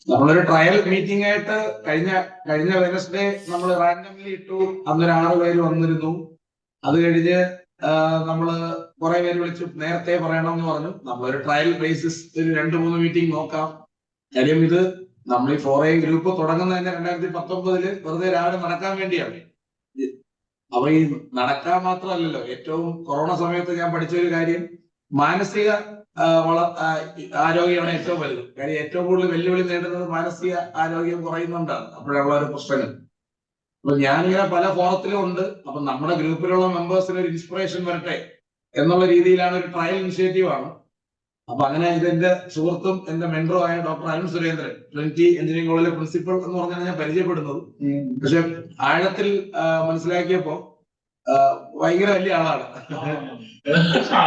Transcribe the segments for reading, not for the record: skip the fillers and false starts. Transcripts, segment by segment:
നമ്മളൊരു trial meeting ആയിട്ട് കഴിഞ്ഞ വെനസ്ഡേ നമ്മൾ റാൻഡംലി ഇട്ടു. അന്നൊരു 6 പേര് വന്നിരുന്നു. അത് കഴിഞ്ഞ് നമ്മള് കുറെ പേര് വിളിച്ചു, നേരത്തെ പറയണം എന്ന് പറഞ്ഞു. നമ്മളൊരു ട്രയൽ ബേസിസ് ഒരു 2-3 മീറ്റിംഗ് നോക്കാം. കാര്യം ഇത് നമ്മൾ ഈ 4A ഗ്രൂപ്പ് തുടങ്ങുന്നത് തന്നെ 2019 വെറുതെ രാവിലെ നടക്കാൻ വേണ്ടിയാണ്. അപ്പൊ ഈ നടക്കാൻ മാത്രമല്ലല്ലോ, ഏറ്റവും കൊറോണ സമയത്ത് ഞാൻ പഠിച്ച ഒരു കാര്യം, മാനസിക ആരോഗ്യമാണ് ഏറ്റവും വലുത്. കാര്യം ഏറ്റവും കൂടുതൽ വെല്ലുവിളി നേടുന്നത് മാനസിക ആരോഗ്യം കുറയുന്നുണ്ടാണ്. അപ്പോഴുള്ള ഒരു പ്രശ്നങ്ങൾ. അപ്പൊ ഞാനിങ്ങനെ പല ഫോറത്തിലും ഉണ്ട്. അപ്പൊ നമ്മുടെ ഗ്രൂപ്പിലുള്ള മെമ്പേഴ്സിന് ഒരു ഇൻസ്പിറേഷൻ വരട്ടെ എന്നുള്ള രീതിയിലാണ് ഒരു ട്രയൽ ഇനിഷ്യേറ്റീവ് ആണ്. അപ്പൊ അങ്ങനെ ഇതെന്റെ സുഹൃത്തും എന്റെ മെന്ററും ആയ doctor Arun Surendran, Trinity engineering കോളേജിലെ പ്രിൻസിപ്പൽ എന്ന് പറഞ്ഞാൽ ഞാൻ പരിചയപ്പെടുന്നത്. പക്ഷെ ആഴത്തിൽ മനസ്സിലാക്കിയപ്പോ ഭയങ്കര വലിയ ആളാണ്.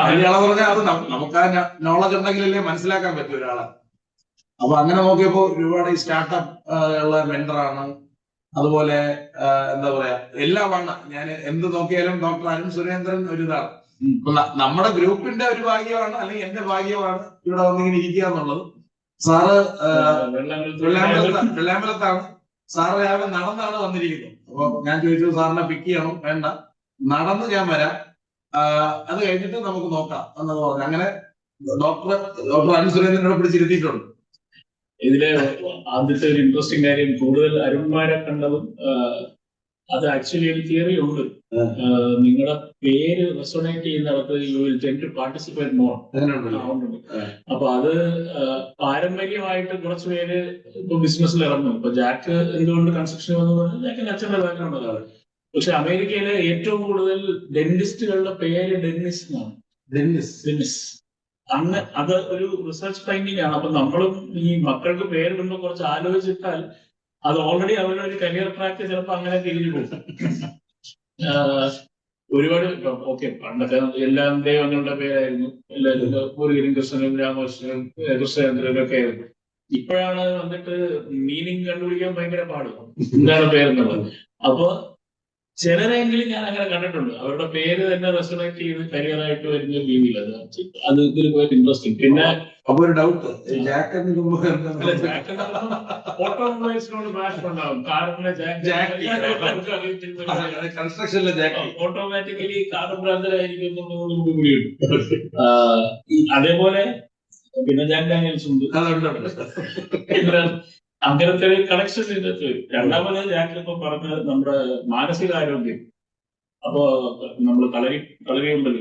വലിയ ആളെന്ന് പറഞ്ഞാൽ അത് നമുക്ക് ആ നോളജ് ഉണ്ടെങ്കിലല്ലേ മനസ്സിലാക്കാൻ പറ്റും ഒരാളെ. അപ്പൊ അങ്ങനെ നോക്കിയപ്പോ ഒരുപാട് ഈ സ്റ്റാർട്ടപ്പ് ഉള്ള മെന്ററാണ്. അതുപോലെ എന്താ പറയാ, എല്ലാമാണ്. ഞാൻ എന്ത് നോക്കിയാലും ഡോക്ടർ അരുൺ സുരേന്ദ്രൻ ഒരു ഇതാണ്. നമ്മുടെ ഗ്രൂപ്പിന്റെ ഒരു ഭാഗ്യമാണ്, അല്ലെങ്കിൽ എന്റെ ഭാഗ്യമാണ് ഇവിടെ വന്നിങ്ങനെ ഇരിക്കുക എന്നുള്ളത്. സാറ് വെള്ളാമ്പലത്താണ്. സാറ് രാവിലെ നടന്നാണ് വന്നിരിക്കുന്നത്. അപ്പൊ ഞാൻ ചോദിച്ചത് സാറിനെ പിക്ക് ചെയ്യണം, വേണ്ട നടന്ന് ഞാൻ വരാം, അത് കഴിഞ്ഞിട്ട് നമുക്ക് നോക്കാം എന്നത് പറഞ്ഞു. അങ്ങനെ ഡോക്ടർ അരുൺ സുരേന്ദ്രനോട് പിടിച്ചിരുത്തിയിട്ടുണ്ട്. ഇതിലെ ആദ്യത്തെ ഒരു ഇൻട്രസ്റ്റിംഗ് കാര്യം, കൂടുതൽ അരുൺമാരെ കണ്ടതും അത് ആക്ച്വലി ഒരു തിയറി ഉണ്ട്. നിങ്ങളുടെ പേര് റെസൊണേറ്റ് ചെയ്യുന്നിടത്ത് you will tend to participate more. അപ്പൊ അത് പാരമ്പര്യമായിട്ട് കുറച്ച് പേര് ഇപ്പൊ ബിസിനസ്സിൽ ഇറങ്ങും. ഇപ്പൊ ജാക്ക് എന്തുകൊണ്ട് കൺസ്ട്രക്ഷൻ വന്നു പറഞ്ഞാൽ ജാക്കിന്റെ അച്ഛന്റെ ബാക്ക്ഗ്രൗണ്ട് അതാണ്. പക്ഷെ അമേരിക്കയിലെ ഏറ്റവും കൂടുതൽ ഡെന്റിസ്റ്റുകളുടെ പേര് ഡെന്നിസ് എന്നാണ്. ഡെന്നിസ് അന്ന് അത് ഒരു റിസർച്ച് ഫൈൻഡിങ് ആണ്. അപ്പൊ നമ്മളും ഈ മക്കൾക്ക് പേരിടുമ്പോൾ കുറച്ച് ആലോചിച്ചിട്ടാൽ അത് ഓൾറെഡി അവരുടെ ഒരു കരിയർ ട്രാക്ക് ചിലപ്പോൾ അങ്ങനെ തിരിഞ്ഞു പോകും. ഒരുപാട് ഓക്കെ, പണ്ടൊക്കെ എല്ലാം ദൈവങ്ങളുടെ പേരായിരുന്നു. എല്ലാവരും മുരുകനും കൃഷ്ണനും രാമകൃഷ്ണനും കൃഷ്ണചന്ദ്രനും ഒക്കെ ആയിരുന്നു. ഇപ്പോഴാണ് വന്നിട്ട് മീനിങ് കണ്ടുപിടിക്കാൻ ഭയങ്കര പാട്, എന്താണ് പേരെന്നുള്ളത്. അപ്പൊ ചിലരെങ്കിലും ഞാൻ അങ്ങനെ കണ്ടിട്ടുണ്ട്, അവരുടെ പേര് തന്നെ റെസൊണേറ്റ് ചെയ്ത് കരിയറായിട്ട് വരുന്ന രീതിയിൽ. അത് ഇതിൽ പോയിട്ട് ഇൻട്രസ്റ്റിംഗ്. പിന്നെ അപ്പൊ ഒരു ഡൗട്ട്, ഓട്ടോമൊബൈൽസിനോട് പാഷൻ ഉണ്ടാവും. കാറിന്റെ ഓട്ടോമാറ്റിക്കലി കാർ ഭ്രാന്തരായിരിക്കും എന്നുള്ളത് കൂടിയുണ്ട്. അതേപോലെ പിന്നെ ജാക്ക് ഡാനിയൽസ് ഉണ്ട്. അങ്ങനത്തെ ഒരു കണക്ഷൻ ഇതിനകത്ത് വരും. രണ്ടാമത് ജാക്ക് ഇപ്പൊ പറഞ്ഞത് നമ്മുടെ മാനസികാരോഗ്യം. അപ്പോ നമ്മൾ കളരി ഉണ്ടല്ലോ,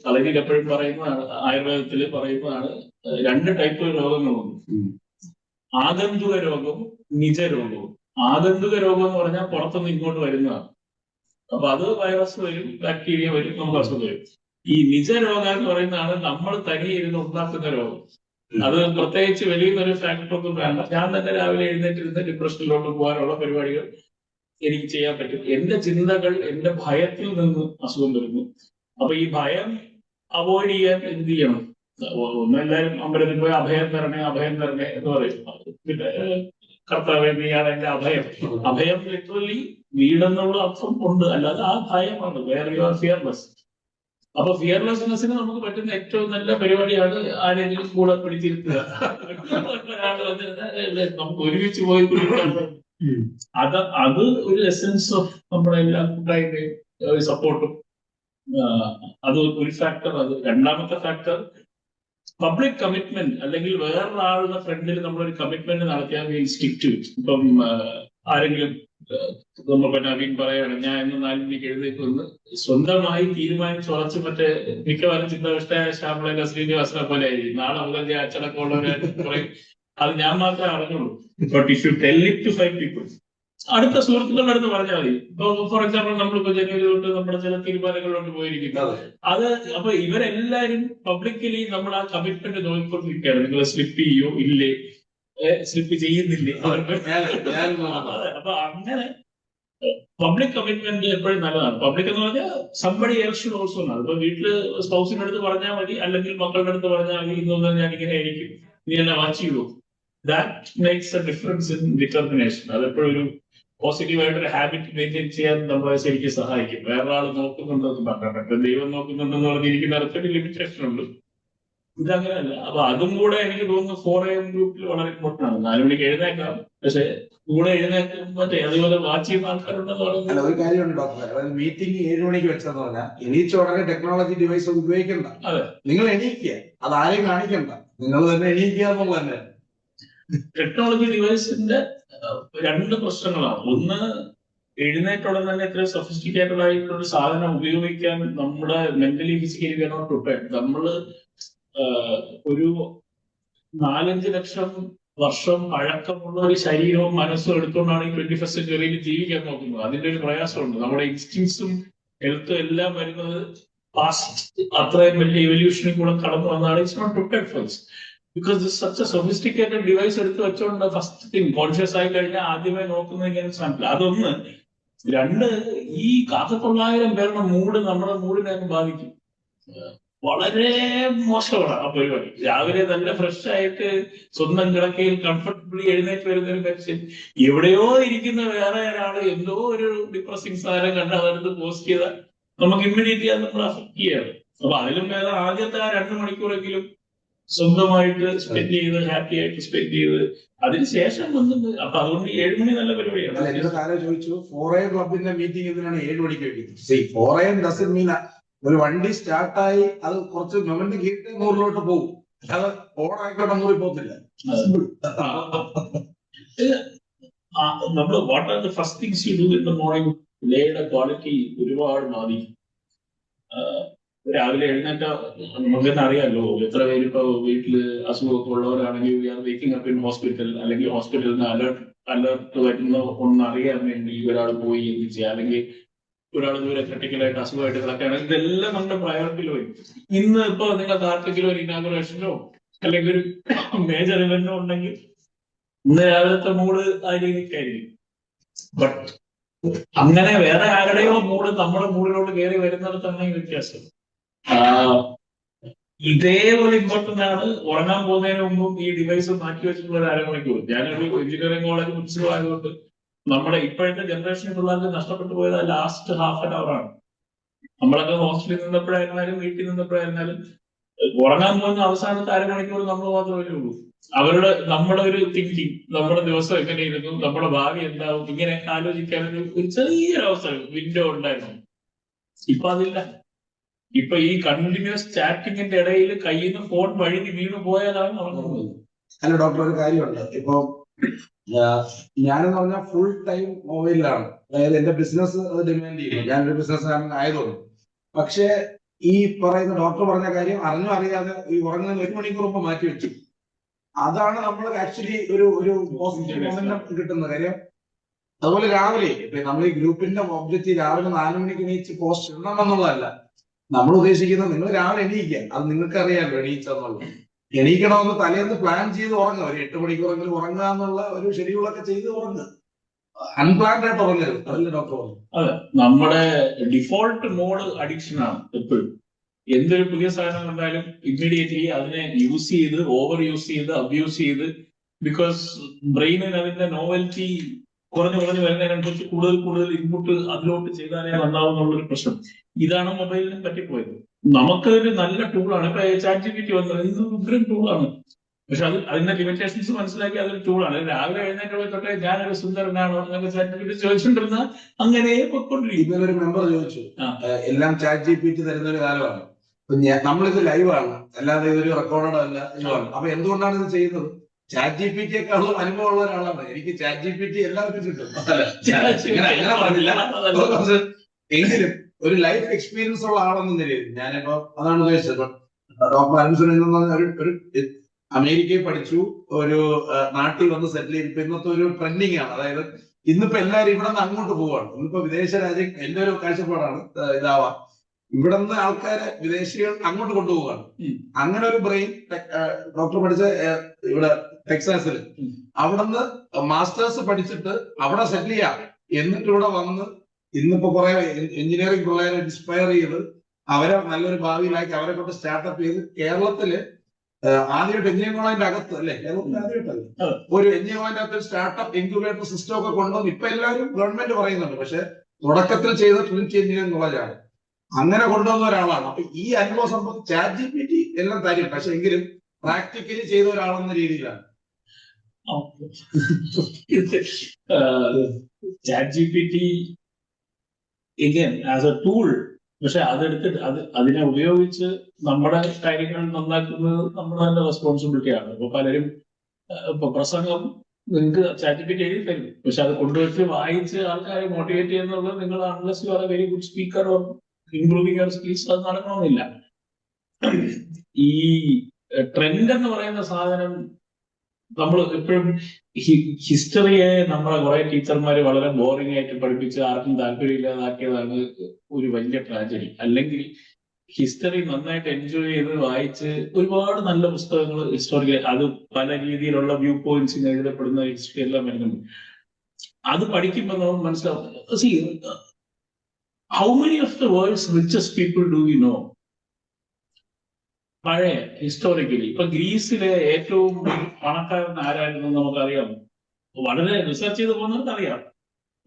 കളരിയിൽ എപ്പോഴും പറയുന്നതാണ്, ആയുർവേദത്തിൽ പറയുന്നതാണ്, 2 ടൈപ്പ് രോഗങ്ങളുണ്ട്. ആഗന്തുക രോഗവും നിജരോഗവും. ആഗന്തുക രോഗം എന്ന് പറഞ്ഞാൽ പുറത്തുനിന്ന് ഇങ്ങോട്ട് വരുന്നതാണ്. അപ്പൊ അത് വൈറസ് വരും, ബാക്ടീരിയ വരും, നമുക്ക് അസുഖം വരും. ഈ നിജരോഗം എന്ന് പറയുന്നതാണ് നമ്മൾ തനിയെ ഇരുന്ന് ഉണ്ടാക്കുന്ന രോഗം. അത് പ്രത്യേകിച്ച് വലിയൊരു ഫാക്ടറൊന്നും വേണ്ട. ഞാൻ തന്നെ രാവിലെ എഴുന്നേറ്റിരുന്ന് ഡിപ്രഷനിലോട്ട് പോകാനുള്ള പരിപാടികൾ എനിക്ക് ചെയ്യാൻ പറ്റും. എന്റെ ചിന്തകൾ, എന്റെ ഭയത്തിൽ നിന്ന് അസുഖം വരുന്നു. അപ്പൊ ഈ ഭയം അവോയ്ഡ് ചെയ്യാൻ എന്ത് ചെയ്യണം? ഒന്നെല്ലാവരും അമ്പലത്തിൽ പോയി അഭയം തരണേ എന്ന് പറയും. പിന്നെ കർത്താവേ നീയാണ് എന്റെ അഭയം. അഭയം ലിറ്ററലി വീടെന്നുള്ള അർത്ഥം ഉണ്ട്, അല്ലാതെ ആ ഭയമാണ്. Where you are fearless. അപ്പൊ ഫിയർലെസ്നെസ്സിന് നമുക്ക് പറ്റുന്ന ഏറ്റവും നല്ല പരിപാടിയാണ് ആരെങ്കിലും കൂടെ പിടിച്ചിരുത്തുക. നമുക്ക് ഒരുമിച്ച് പോയി അത് ഒരു എസെൻസ് ഓഫ് നമ്മുടെ എല്ലാ കൂട്ടായ്മയും സപ്പോർട്ടും. അത് ഒരു ഫാക്ടർ. അത് രണ്ടാമത്തെ ഫാക്ടർ പബ്ലിക് കമ്മിറ്റ്മെന്റ്, അല്ലെങ്കിൽ വേറൊരാളുടെ ഫ്രണ്ടിൽ നമ്മളൊരു കമ്മിറ്റ്മെന്റ് നടത്തിയാൽ വിൽ സ്റ്റിക്ക് ടു ഇറ്റ്. ഇപ്പം ആരെങ്കിലും നമ്മളിപ്പോ നവീൻ പറയാണ് ഞാൻ ഇന്ന് 4 മണിക്ക് എഴുന്നേറ്റ് സ്വന്തമായി തീരുമാനിച്ച് ഉറച്ച്, മറ്റേ മിക്കവാറും ചിന്താവിഷ്ടയായ ശ്യാമള ശ്രീനിവാസനെ പോലെ ആയിരിക്കും. നാളെ മുതൽ ഞാൻ അച്ചടക്കം ഉള്ളവരായിട്ട് പറയും. അത് ഞാൻ മാത്രമേ അറിഞ്ഞുള്ളൂ. But if you tell it to 5 people, അടുത്ത സുഹൃത്തുക്കളുടെ അടുത്ത് പറഞ്ഞാൽ മതി. ഇപ്പൊ ഫോർ എക്സാമ്പിൾ നമ്മളിപ്പോ ജനുവരി തൊട്ട് നമ്മുടെ ചില തീരുമാനങ്ങളിലോട്ട് പോയിരിക്കുന്നത്. അത് അപ്പൊ ഇവരെല്ലാരും പബ്ലിക്കലി നമ്മൾ ആ കമ്മിറ്റ്മെന്റ് നോക്കിക്കൊണ്ടിരിക്കുകയാണ്. നിങ്ങൾ സ്ലിപ്പ് ചെയ്യോ ഇല്ലേ, സ്ലിപ്പ് ചെയ്യുന്നില്ലേ. അപ്പൊ അങ്ങനെ പബ്ലിക് കമ്മിറ്റ്മെന്റ് എപ്പോഴും നല്ലതാണ്. പബ്ലിക് എന്ന് പറഞ്ഞാൽ സംബഡി എൽസ് ഷുഡ് ഓൾസോ ആണ്. ഇപ്പൊ വീട്ടില് സ്പൗസിന്റെ അടുത്ത് പറഞ്ഞാൽ മതി, അല്ലെങ്കിൽ മക്കളുടെ അടുത്ത് പറഞ്ഞാൽ മതി. ഇന്ന് ഞാൻ ഇങ്ങനെ ആയിരിക്കും, നീ എന്നെ വാച്ച് ചെയ്യൂ. That makes A difference in determination. അതെപ്പോഴും ഒരു പോസിറ്റീവായിട്ടൊരു ഹാബിറ്റ് മെയിൻറ്റെയിൻ ചെയ്യാൻ നമ്മളെ ശരിക്കും സഹായിക്കും. വേറൊരാൾ നോക്കുന്നുണ്ടെന്ന് പറഞ്ഞിട്ട് ദൈവം നോക്കുന്നുണ്ടെന്ന് പറഞ്ഞിരിക്കുന്ന ഒരു ലിമിറ്റേഷൻ ഉണ്ട്. ഇതങ്ങനെയല്ല. അപ്പൊ അതും കൂടെ എനിക്ക് തോന്നുന്നു 4 AM ഗ്രൂപ്പിൽ വളരെ ഇമ്പോർട്ടന്റ് ആണ്. 4 മണിക്ക് എഴുന്നേക്കാം, പക്ഷെ കൂടെ എഴുന്നേക്കും മറ്റേ അതുപോലെ വാച്ച് ചെയ്യുന്ന ആൾക്കാരുണ്ടെന്ന് അല്ല, പറയുന്നത്. ഒരു കാര്യമുണ്ട് ഡോക്ടറെ, അതായത് മീറ്റിംഗ് 7 മണിക്ക് വെച്ചെന്ന് പറഞ്ഞാൽ എണീച്ച ഉടനെ ടെക്നോളജി ഡിവൈസ് ഉപയോഗിക്കണ്ട. അതെ, നിങ്ങൾ എണീക്കുക, അത് ആരെയും കാണിക്കണ്ട, നിങ്ങൾ തന്നെ എണീക്കുക എന്നുള്ളത് തന്നെ. ടെക്നോളജി ഡിവൈസിന്റെ രണ്ട് പ്രശ്നങ്ങളാണ്. ഒന്ന്, എഴുന്നേറ്റുടൻ തന്നെ ഇത്ര സൊഫിസ്റ്റിക്കേറ്റഡ് ആയിട്ടുള്ള സാധനം ഉപയോഗിക്കാൻ നമ്മുടെ mentally physically we are not prepared. നമ്മള് ഒരു 4-5 ലക്ഷം വർഷം പഴക്കമുള്ള ഒരു ശരീരവും മനസ്സും എടുത്തുകൊണ്ടാണ് ഈ 21st സെഞ്ചുറിയിൽ ജീവിക്കാൻ നോക്കുന്നത്. അതിന്റെ ഒരു പ്രയാസമുണ്ട്. നമ്മുടെ ഇൻസ്റ്റിങ്സും ഹെൽത്തും എല്ലാം വരുന്നത് പാസ്റ്റ് അത്രയും വലിയ ഇവല്യൂഷനിൽ കൂടെ കടന്നു വന്നാണ്. It's not prepared for this. Because this such a sophisticated device എടുത്ത് വെച്ചുകൊണ്ട് ഫസ്റ്റ് തിങ് കോൺഷ്യസ് ആയി കഴിഞ്ഞാൽ ആദ്യമേ നോക്കുന്നത് ഇങ്ങനെ സാധനത്തില്ല. അതൊന്ന്. രണ്ട്, ഈ 900 പേരുടെ മൂഡ് നമ്മുടെ മൂഡിനെ അങ്ങ് ബാധിക്കും. വളരെ മോശമാണ് ആ പരിപാടി. രാവിലെ നല്ല ഫ്രഷ് ആയിട്ട് സ്വന്തം കിടക്കയിൽ കംഫർട്ടബിളി എഴുന്നേറ്റ് വരുന്ന ഒരു മനുഷ്യൻ എവിടെയോ ഇരിക്കുന്ന വേറെ ഒരാള് എന്തോ ഒരു ഡിപ്രസിങ് സാധനം കണ്ട് അതെടുത്ത് പോസ്റ്റ് ചെയ്താൽ നമുക്ക് ഇമ്മീഡിയറ്റ്ലി അത് നമ്മൾ അഫക്ട് ചെയ്യാണ്. അപ്പൊ അതിലും വേറെ ആദ്യത്തെ ആ 2 മണിക്കൂറെങ്കിലും സ്വന്തമായിട്ട് സ്പെൻഡ് ചെയ്ത് ഹാപ്പി ആയിട്ട് സ്പെൻഡ് ചെയ്ത് അതിനുശേഷം വന്നത്. അപ്പൊ അതുകൊണ്ട് 7 മണി നല്ല പരിപാടിയാണ്. എന്നോട് താരം ചോദിച്ചു 4 AM ക്ലബിന്റെ മീറ്റിംഗ് എന്തിനാണ് 7 മണിക്ക് വെക്കുന്നത്? 4 AM ഡസന്റ് മീൻ ഒരു വണ്ടി സ്റ്റാർട്ടായി അത് കുറച്ച് മൊമെന്റ് കീഴിട്ട് 100-ലോട്ട് പോകും, അല്ലാതെ ഓണായിക്കോട്ടെ 100 പോകത്തില്ല. നമ്മള് what are the first things you do in the morning ഡേയുടെ ക്വാളിറ്റി ഒരുപാട് ബാധിക്കും. രാവിലെ എഴുന്നേറ്റ നമുക്ക് തന്നെ അറിയാമല്ലോ, എത്ര പേര് ഇപ്പൊ വീട്ടില് അസുഖമൊക്കെ ഉള്ളവരാണെങ്കിൽ we are waking up in hospital, അല്ലെങ്കിൽ ഹോസ്പിറ്റലിൽ നിന്ന് അലർട്ട് വരുന്ന ഒന്ന് അറിയാൻ വേണ്ടി ഒരാൾ പോയി എന്ത് ചെയ്യുക, അല്ലെങ്കിൽ ഒരാൾ ദൂരെ ക്രിട്ടിക്കലായിട്ട് അസുഖമായിട്ട് കിടക്കുകയാണെങ്കിൽ ഇതെല്ലാം നമ്മുടെ പ്രയോറിറ്റിയിൽ വരും. ഇന്ന് ഇപ്പൊ നിങ്ങൾക്ക് ആർക്കെങ്കിലും ഒരു ഇനാഗുറേഷനോ അല്ലെങ്കിൽ ഒരു മേജർ ഇവന്റോ ഉണ്ടെങ്കിൽ ഇന്ന് രാവിലത്തെ മൂഡ് ആ രീതിക്കായിരിക്കും. ബട്ട് അങ്ങനെ വേറെ ആരുടെയോ മൂഡ് നമ്മുടെ മൂഡിലോട്ട് കയറി വരുന്നിടത്താണ് ഈ വ്യത്യാസം. ഇതേപോലെ ഇമ്പോർട്ടന്റ് ആണ് ഉറങ്ങാൻ പോകുന്നതിന് മുമ്പും ഈ ഡിവൈസ് മാറ്റി വെച്ചിട്ടുള്ള ഒരു 1/2 മണിക്കൂർ. ഞാനൊരു എഞ്ചിനീയറിംഗ് കോളേജ് പ്രിൻസിപ്പൽ ആയതുകൊണ്ട് നമ്മുടെ ഇപ്പോഴത്തെ ജനറേഷൻ പിള്ളേർക്ക് നഷ്ടപ്പെട്ടു പോയത് ലാസ്റ്റ് ഹാഫ് ആൻ അവർ ആണ്. നമ്മളൊക്കെ ഹോസ്റ്റലിൽ നിന്നപ്പോഴായിരുന്നാലും വീട്ടിൽ നിന്നപ്പോഴായിരുന്നാലും ഉറങ്ങാൻ പോകുന്ന അവസാനത്തെ 1/2 മണിക്കൂർ നമ്മൾ മാത്രമേ ഉള്ളൂ. നമ്മുടെ ഒരു തിങ്കിങ്, നമ്മുടെ ദിവസം എങ്ങനെയിരുന്നു, നമ്മുടെ ഭാവി എന്താവും, ഇങ്ങനെ ആലോചിക്കാൻ ഒരു ചെറിയൊരു അവസരം വിൻഡോ ഉണ്ടായിരുന്നു. ഇപ്പൊ അതില്ല. ഇപ്പൊ ഈ കണ്ടിന്യൂസ് ചാറ്റിങ്ങിന്റെ ഇടയിൽ കയ്യിൽ നിന്ന് ഫോൺ വഴുതി വീണു പോയാലാണ് നടക്കുന്നത്. അല്ല ഡോക്ടർ, ഒരു കാര്യമുണ്ട്. ഇപ്പൊ ഞാനെന്ന് പറഞ്ഞാൽ ഫുൾ ടൈം മൊബൈലിലാണ്. അതായത് എന്റെ ബിസിനസ് അത് ഡിമാൻഡ് ചെയ്യുന്നു, ഞാനൊരു ബിസിനസ്സുകാരൻ ആയതുകൊണ്ട്. പക്ഷേ ഈ പറയുന്ന ഡോക്ടർ പറഞ്ഞ കാര്യം അറിഞ്ഞോ അറിയാതെ ഈ ഉറങ്ങുന്ന 1 മണിക്കൂർ മുമ്പ് മാറ്റി വെച്ചു. അതാണ് നമ്മൾ ആക്ച്വലി ഒരു പോസിറ്റീവ് മൊമെന്റം കിട്ടുന്ന കാര്യം. അതുപോലെ രാവിലെ നമ്മൾ ഈ ഗ്രൂപ്പിന്റെ ഒബ്ജക്റ്റീവ് രാവിലെ 4 മണിക്ക് എണീച്ച് പോസ്റ്റ് ഇടണം എന്നുള്ളതല്ല. നമ്മൾ ഉദ്ദേശിക്കുന്നത് നിങ്ങൾ രാവിലെ എണീക്കുക, അത് നിങ്ങൾക്ക് അറിയാമല്ലോ എണീച്ചെന്നുള്ളത്. എണീക്കണമെന്ന് തലേന്ന് പ്ലാൻ ചെയ്ത് ഉറങ്ങുക, ഒരു 8 മണിക്കൂറെങ്കിലും ഉറങ്ങുക എന്നുള്ള ഒരു ഷെഡ്യൂളൊക്കെ ചെയ്ത് ഉറങ്ങുക. അൺപ്ലാൻഡ് ആയിട്ട് ഉറങ്ങരുത്, അതല്ലേ ഡോക്ടർ പറഞ്ഞു. അതെ, നമ്മുടെ ഡിഫോൾട്ട് മോഡ് അഡിക്ഷൻ ആണ് എപ്പോഴും. എന്തൊരു പുതിയ സാധനം കണ്ടാലും ഇമ്മീഡിയറ്റ്ലി അതിനെ യൂസ് ചെയ്ത് ഓവർ യൂസ് ചെയ്ത് അബ്യൂസ് ചെയ്ത്, ബിക്കോസ് ബ്രെയിനിന് അതിന്റെ നോവൽറ്റി കുറഞ്ഞു വരുന്നതിനനുസരിച്ച് കൂടുതൽ ഇൻപുട്ട് അതിലോട്ട് ചെയ്താലേ നന്നാവുന്നുള്ളൊരു പ്രശ്നം. ഇതാണ് മൊബൈലിന് പറ്റിപ്പോയത്. നമുക്കൊരു നല്ല ടൂളാണ്. ഇപ്പൊ ChatGPT വന്നത് ഇത് ഉഗ്രൻ ടൂളാണ്. പക്ഷെ അതിന്റെ ലിമിറ്റേഷൻസ് മനസ്സിലാക്കി അതൊരു ടൂളാണ്. രാവിലെ എഴുന്നേറ്റ് തൊട്ടേ ഞാനൊരു സുന്ദരനാണോ എന്നൊക്കെ ChatGPT ചോദിച്ചുകൊണ്ടിരുന്ന അങ്ങനെ പൊയ്ക്കൊണ്ടിരിക്കും. ഇന്നൊരു മെമ്പർ ചോദിച്ചു, എല്ലാം ChatGPT തരുന്ന ഒരു കാലമാണ്. നമ്മളിത് ലൈവാണ്, അല്ലാതെ ഇതൊരു റെക്കോർഡഡ് അല്ല ഇതാണ്. അപ്പൊ എന്തുകൊണ്ടാണ് ഇത് ചെയ്യുന്നത്? ChatGPT-യേക്കാളും അനുഭവമുള്ള ഒരാളാണ്. എനിക്ക് ChatGPT എല്ലാവർക്കും കിട്ടും, അങ്ങനെ പറഞ്ഞില്ല. എങ്കിലും ഒരു ലൈഫ് എക്സ്പീരിയൻസ് ഉള്ള ആളെന്ന നിലയിൽ ഞാനിപ്പോ അതാണ് ഉദ്ദേശിച്ചത്. ഡോക്ടർ ഒരു അമേരിക്കയിൽ പഠിച്ചു, ഒരു നാട്ടിൽ വന്ന് സെറ്റിൽ ചെയ്ത് ഇപ്പൊ ഇന്നത്തെ ഒരു ട്രെൻഡിങ് ആണ്. അതായത് ഇന്നിപ്പോ എല്ലാവരും ഇവിടെ നിന്ന് അങ്ങോട്ട് പോവാണ്. ഇന്നിപ്പോ വിദേശ രാജ്യം, എന്റെ ഒരു കാഴ്ചപ്പാടാണ് ഇതാവാം, ഇവിടെ നിന്ന് ആൾക്കാരെ വിദേശികൾ അങ്ങോട്ട് കൊണ്ടുപോവുകയാണ്. അങ്ങനെ ഒരു ബ്രെയിൻ ഡോക്ടർ പഠിച്ച ഇവിടെ ടെക്സാസിൽ, അവിടെ നിന്ന് മാസ്റ്റേഴ്സ് പഠിച്ചിട്ട് അവിടെ സെറ്റിൽ ചെയ്യാം, എന്നിട്ട് ഇവിടെ വന്ന് ഇന്നിപ്പോ കുറെ എഞ്ചിനീയറിംഗ് പിള്ളേരെ ഇൻസ്പയർ ചെയ്ത് അവരെ നല്ലൊരു ഭാവിയിലാക്കി അവരെ കൊണ്ട് സ്റ്റാർട്ടപ്പ് ചെയ്ത് കേരളത്തില് ആദ്യമായിട്ട് എഞ്ചിനീയറിംഗ് കോളേജിന്റെ അകത്ത് അല്ലെ, കേരളത്തിൽ ആദ്യമായിട്ടല്ലേ ഒരു എഞ്ചിനീയറിംഗ് കോളേജിന്റെ അകത്ത് സ്റ്റാർട്ടപ്പ് ഇൻക്യുബേറ്റർ സിസ്റ്റം ഒക്കെ കൊണ്ടുവന്ന് ഇപ്പൊ എല്ലാവരും ഗവൺമെന്റ് പറയുന്നുണ്ട്. പക്ഷെ തുടക്കത്തിൽ ചെയ്ത ട്രിനിറ്റി എഞ്ചിനീയറിംഗ് കോളേജാണ്. അങ്ങനെ കൊണ്ടുവന്ന ഒരാളാണ്. അപ്പൊ ഈ അനുഭവ സമ്പത്ത് ChatGPT എല്ലാം തരും, പക്ഷെ എങ്കിലും പ്രാക്ടിക്കലി ചെയ്ത ഒരാളെന്ന രീതിയിലാണ്. ChatGPT again as a tool, പക്ഷെ അതെടുത്തിട്ട് അതിനെ ഉപയോഗിച്ച് നമ്മുടെ കാര്യങ്ങൾ നന്നാക്കുന്നത് നമ്മുടെ തന്നെ റെസ്പോൺസിബിലിറ്റി ആണ്. ഇപ്പൊ പലരും ഇപ്പൊ പ്രസംഗം നിങ്ങൾക്ക് ChatGPT എഴുതി തരും, പക്ഷെ അത് കൊണ്ടുവച്ച് വായിച്ച് ആൾക്കാരെ മോട്ടിവേറ്റ് ചെയ്യുന്നത് നിങ്ങൾ unless you are A very good speaker or improving your skills അത് നടക്കണമെന്നില്ല. ഈ ട്രെൻഡ് എന്ന് പറയുന്ന സാധനം നമ്മൾ എപ്പോഴും ഹിസ്റ്ററിയെ നമ്മളെ കുറെ ടീച്ചർമാര് വളരെ ബോറിംഗ് ആയിട്ട് പഠിപ്പിച്ച് ആർക്കും താല്പര്യമില്ലാതാക്കിയതാണ് ഒരു വലിയ ട്രാജഡി. അല്ലെങ്കിൽ ഹിസ്റ്ററി നന്നായിട്ട് എൻജോയ് ചെയ്ത് വായിച്ച് ഒരുപാട് നല്ല പുസ്തകങ്ങൾ ഹിസ്റ്റോറിക്കൽ അത് പല രീതിയിലുള്ള വ്യൂ പോയിന്റ്സ് എഴുതപ്പെടുന്ന ഹിസ്റ്ററി എല്ലാം വരുന്നുണ്ട്. അത് പഠിക്കുമ്പോൾ നമുക്ക് മനസ്സിലാവും, how many of the world's richest people do you know? പഴയ ഹിസ്റ്റോറിക്കലി ഇപ്പൊ ഗ്രീസിലെ ഏറ്റവും പണക്കാരൻ ആരായിരുന്നു നമുക്കറിയാമോ? വളരെ റിസർച്ച് ചെയ്ത് പോകുന്നവർക്ക് അറിയാം.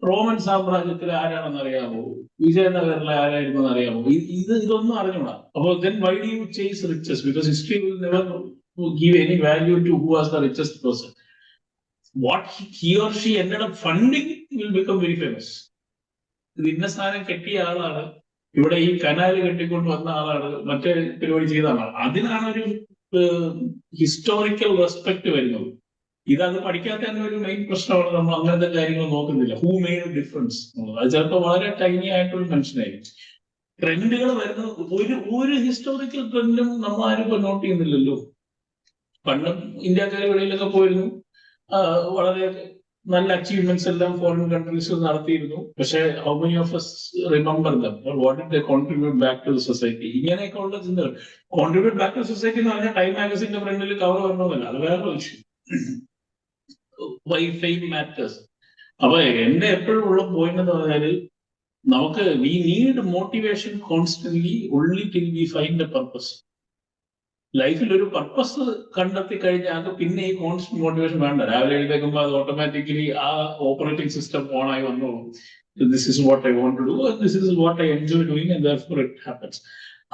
റോമൻ സാമ്രാജ്യത്തിലെ ആരാണെന്ന് അറിയാമോ? വിജയനഗറിലെ ആരായിരുന്നു എന്ന് അറിയാമോ? ഇതൊന്നും അറിഞ്ഞൂടാ. അപ്പൊ then why do you chase riches? Because history will never give any value to who was the richest person. What he or she ended up funding will become very famous. ഇത് ഇന്ന സ്ഥാനം കെട്ടിയ ആളാണ്, ഇവിടെ ഈ കനാല് കെട്ടിക്കൊണ്ട് വന്ന ആളാണ്, മറ്റേ പരിപാടി ചെയ്ത ആളാണ്. അതിനാണ് ഒരു ഹിസ്റ്റോറിക്കൽ റെസ്പെക്ട് വരുന്നത്. ഇതത് പഠിക്കാത്ത തന്നെ ഒരു മെയിൻ പ്രശ്നമാണ്. നമ്മൾ അങ്ങനത്തെ കാര്യങ്ങൾ നോക്കുന്നില്ല. ഹൂ മെയ്ഡ് ഡിഫറൻസ് എന്നുള്ളത് അത് ചിലപ്പോൾ വളരെ ടൈനി ആയിട്ടൊരു മനുഷ്യനായിരിക്കും. ട്രെൻഡുകൾ വരുന്നത് ഒരു ഹിസ്റ്റോറിക്കൽ ട്രെൻഡും നമ്മൾ ആരും ഇപ്പൊ നോട്ട് ചെയ്യുന്നില്ലല്ലോ. പണ്ടും ഇന്ത്യക്കാർ വെളിയിലൊക്കെ പോയിരുന്നു, വളരെ നല്ല അച്ചീവ്മെന്റ്സ് എല്ലാം ഫോറിൻ കൺട്രീസിൽ നടത്തിയിരുന്നു. പക്ഷെ how many of us remember them or what did they contribute back to the society? ഇങ്ങനെയൊക്കെ ഉള്ള ചിന്തകൾ. കോൺട്രിബ്യൂട്ട് ബാക്ക് ടു സൊസൈറ്റി എന്ന് പറഞ്ഞാൽ ടൈം മാഗസിന്റെ ഫ്രണ്ടിൽ കവർ വരണമല്ല, അത് വേറെ വിഷയം. Why fame matters. അപ്പൊ എന്റെ എപ്പോഴും ഉള്ള പോയിന്റ് എന്ന് പറഞ്ഞാൽ നമുക്ക് we need motivation constantly only till we find a purpose. ലൈഫിൽ ഒരു പർപ്പസ് കണ്ടെത്തി കഴിഞ്ഞാൽ പിന്നെ ഈ കോൺസ്റ്റന്റ് മോട്ടിവേഷൻ വേണ്ട. രാവിലെ എഴുതേക്കുമ്പോൾ അത് ഓട്ടോമാറ്റിക്കലി ആ ഓപ്പറേറ്റിംഗ് സിസ്റ്റം ഓൺ ആയി വന്നു. This is what I want to do, this is what I enjoy doing and therefore it happens.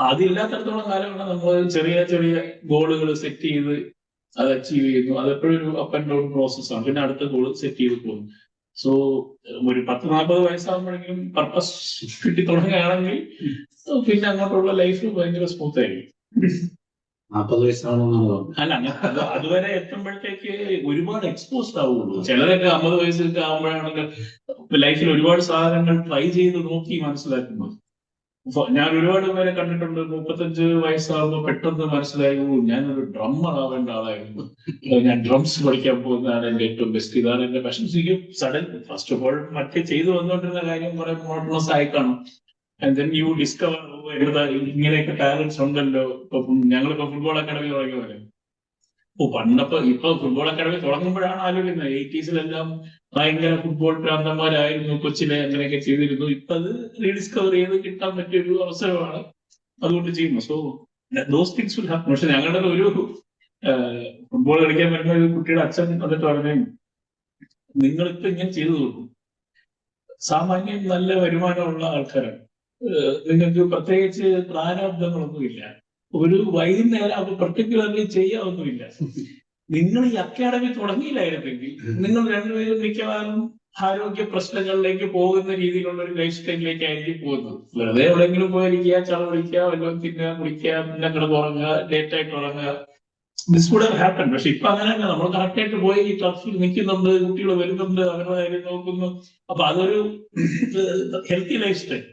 അതില്ലാത്തടത്തോളം കാലമാണ് നമ്മൾ ചെറിയ ചെറിയ ഗോളുകൾ സെറ്റ് ചെയ്ത് അത് അച്ചീവ് ചെയ്യുന്നു. അതെപ്പോഴും ഒരു അപ്പ് ആൻഡ് ഡൗൺ പ്രോസസ് ആണ്. പിന്നെ അടുത്ത ഗോൾ സെറ്റ് ചെയ്ത് പോകുന്നു. സോ ഒരു 10-40 വയസ്സാകുമ്പോഴെങ്കിലും പർപ്പസ് കിട്ടി തുടങ്ങുകയാണെങ്കിൽ പിന്നെ അങ്ങോട്ടുള്ള ലൈഫ് ഭയങ്കര സ്മൂത്ത് ആയിരിക്കും. 40 വയസ്സാണെന്നാണ്. അല്ല, അതുവരെ എത്തുമ്പോഴത്തേക്ക് ഒരുപാട് എക്സ്പോസ്ഡ് ആവുള്ളൂ. ചിലരൊക്കെ 50 വയസ്സൊക്കെ ആകുമ്പോഴാണെങ്കിൽ ലൈഫിൽ ഒരുപാട് സാധനങ്ങൾ ട്രൈ ചെയ്ത് നോക്കി മനസ്സിലാക്കുന്നത്. ഞാൻ ഒരുപാട് പേരെ കണ്ടിട്ടുണ്ട്. 35 വയസ്സാകുമ്പോൾ പെട്ടെന്ന് മനസ്സിലായി, ഞാനൊരു ഡ്രമ്മർ ആവേണ്ട ആളായിരുന്നു, ഞാൻ ഡ്രംസ് പഠിക്കാൻ പോകുന്നതാണ് എന്റെ ഏറ്റവും ബെസ്റ്റ്, ഇതാണ് എന്റെ passion. Sudden first of all മറ്റേ ചെയ്തു വന്നുകൊണ്ടിരുന്ന കാര്യം കുറെ മോണോട്ടണസ് ആയി കാണും. ആൻഡ് ദെൻ യു ഡിസ്കവർ ഇങ്ങനെയൊക്കെ ടാലൻസ് ഉണ്ടല്ലോ. ഇപ്പൊ ഞങ്ങളിപ്പോ ഫുട്ബോൾ അക്കാഡമി തുടങ്ങിയ പോലെ ഇപ്പൊ ഫുട്ബോൾ അക്കാഡമി തുടങ്ങുമ്പോഴാണ് ആലോചിക്കുന്നത് 80s ഭയങ്കര ഫുട്ബോൾ പ്രാന്തന്മാരായിരുന്നു, കൊച്ചിലെ അങ്ങനെയൊക്കെ ചെയ്തിരുന്നു. ഇപ്പൊ അത് റീഡിസ്കവർ ചെയ്ത് കിട്ടാൻ പറ്റിയൊരു അവസരമാണ്, അതുകൊണ്ട് ചെയ്യുന്നു. So those things will happen. പക്ഷെ ഞങ്ങളുടെ ഒരു ഫുട്ബോൾ കളിക്കാൻ വരുന്ന ഒരു കുട്ടിയുടെ അച്ഛൻ എന്നിട്ട് പറഞ്ഞു, നിങ്ങളിപ്പോ ഇങ്ങനെ ചെയ്തു കൊടുക്കും, സാമാന്യം നല്ല വരുമാനമുള്ള ആൾക്കാരാണ്, നിങ്ങൾക്ക് പ്രത്യേകിച്ച് പ്രാരാബ്ദങ്ങളൊന്നുമില്ല, ഒരു വൈകുന്നേരം അത് പെർട്ടിക്കുലർലി ചെയ്യാവുന്നില്ല. നിങ്ങൾ ഈ അക്കാഡമി തുടങ്ങിയില്ലായിരുന്നെങ്കിൽ നിങ്ങൾ രണ്ടുപേരും മിക്കവാറും ആരോഗ്യ പ്രശ്നങ്ങളിലേക്ക് പോകുന്ന രീതിയിലുള്ള ഒരു ലൈഫ് സ്റ്റൈലിലേക്ക് ആയിരിക്കും പോകുന്നത്. വെറുതെ എവിടെയെങ്കിലും പോയിരിക്കുക, ചളവടിക്കുക, വല്ലതും തിന്നുക, കുടിക്കുക, പിന്നെ കിടന്ന് ഉറങ്ങുക, ലേറ്റ് ആയിട്ട് ഉറങ്ങുക. This would have happen. പക്ഷെ ഇപ്പൊ അങ്ങനെയല്ല. നമ്മൾ കറക്റ്റായിട്ട് പോയി ഈ ടർഫിൽ നിൽക്കുന്നുണ്ട്, കുട്ടികൾ വരുന്നുണ്ട്, അവരുടെ കാര്യം നോക്കുന്നു. അപ്പൊ അതൊരു ഹെൽത്തി ലൈഫ് സ്റ്റൈൽ.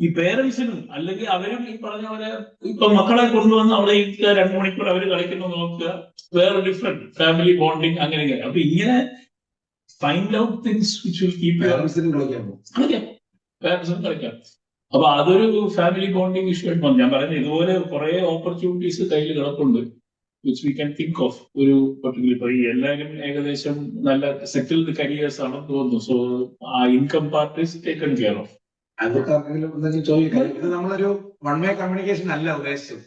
ഈ പേരൻസിനും അല്ലെങ്കിൽ അവരും ഈ പറഞ്ഞ പോലെ ഇപ്പൊ മക്കളെ കൊണ്ടുവന്ന് അവിടെ ഇരിക്കുക, 2 മണിക്കൂർ അവർ കളിക്കുന്നു നോക്കുക, വേറെ ഡിഫറെന്റ് ഫാമിലി ബോണ്ടിങ് അങ്ങനെ. അപ്പൊ ഇങ്ങനെ find out things which will keep പേരൻസിനും കളിക്കാം. അപ്പൊ അതൊരു ഫാമിലി ബോണ്ടിങ് ഇഷ്യൂ ആയിട്ട് ഞാൻ പറയുന്നത്. ഇതുപോലെ കുറെ ഓപ്പർച്യൂണിറ്റീസ് കയ്യിൽ കിടപ്പുണ്ട് which we can think of. ഒരു പർട്ടിക്കുലർ ഇപ്പൊ ഈ എല്ലാവരും ഏകദേശം നല്ല സെറ്റിൽഡ് കരിയേഴ്സ് ആണെന്ന് തോന്നുന്നു. സോ ആ income part is taken care of. അതൊക്കെ ആർക്കെങ്കിലും എന്തെങ്കിലും ചോദിക്കാം. ഇത് നമ്മളൊരു വൺ വേ കമ്മ്യൂണിക്കേഷൻ അല്ല ഉദ്ദേശിച്ചത്.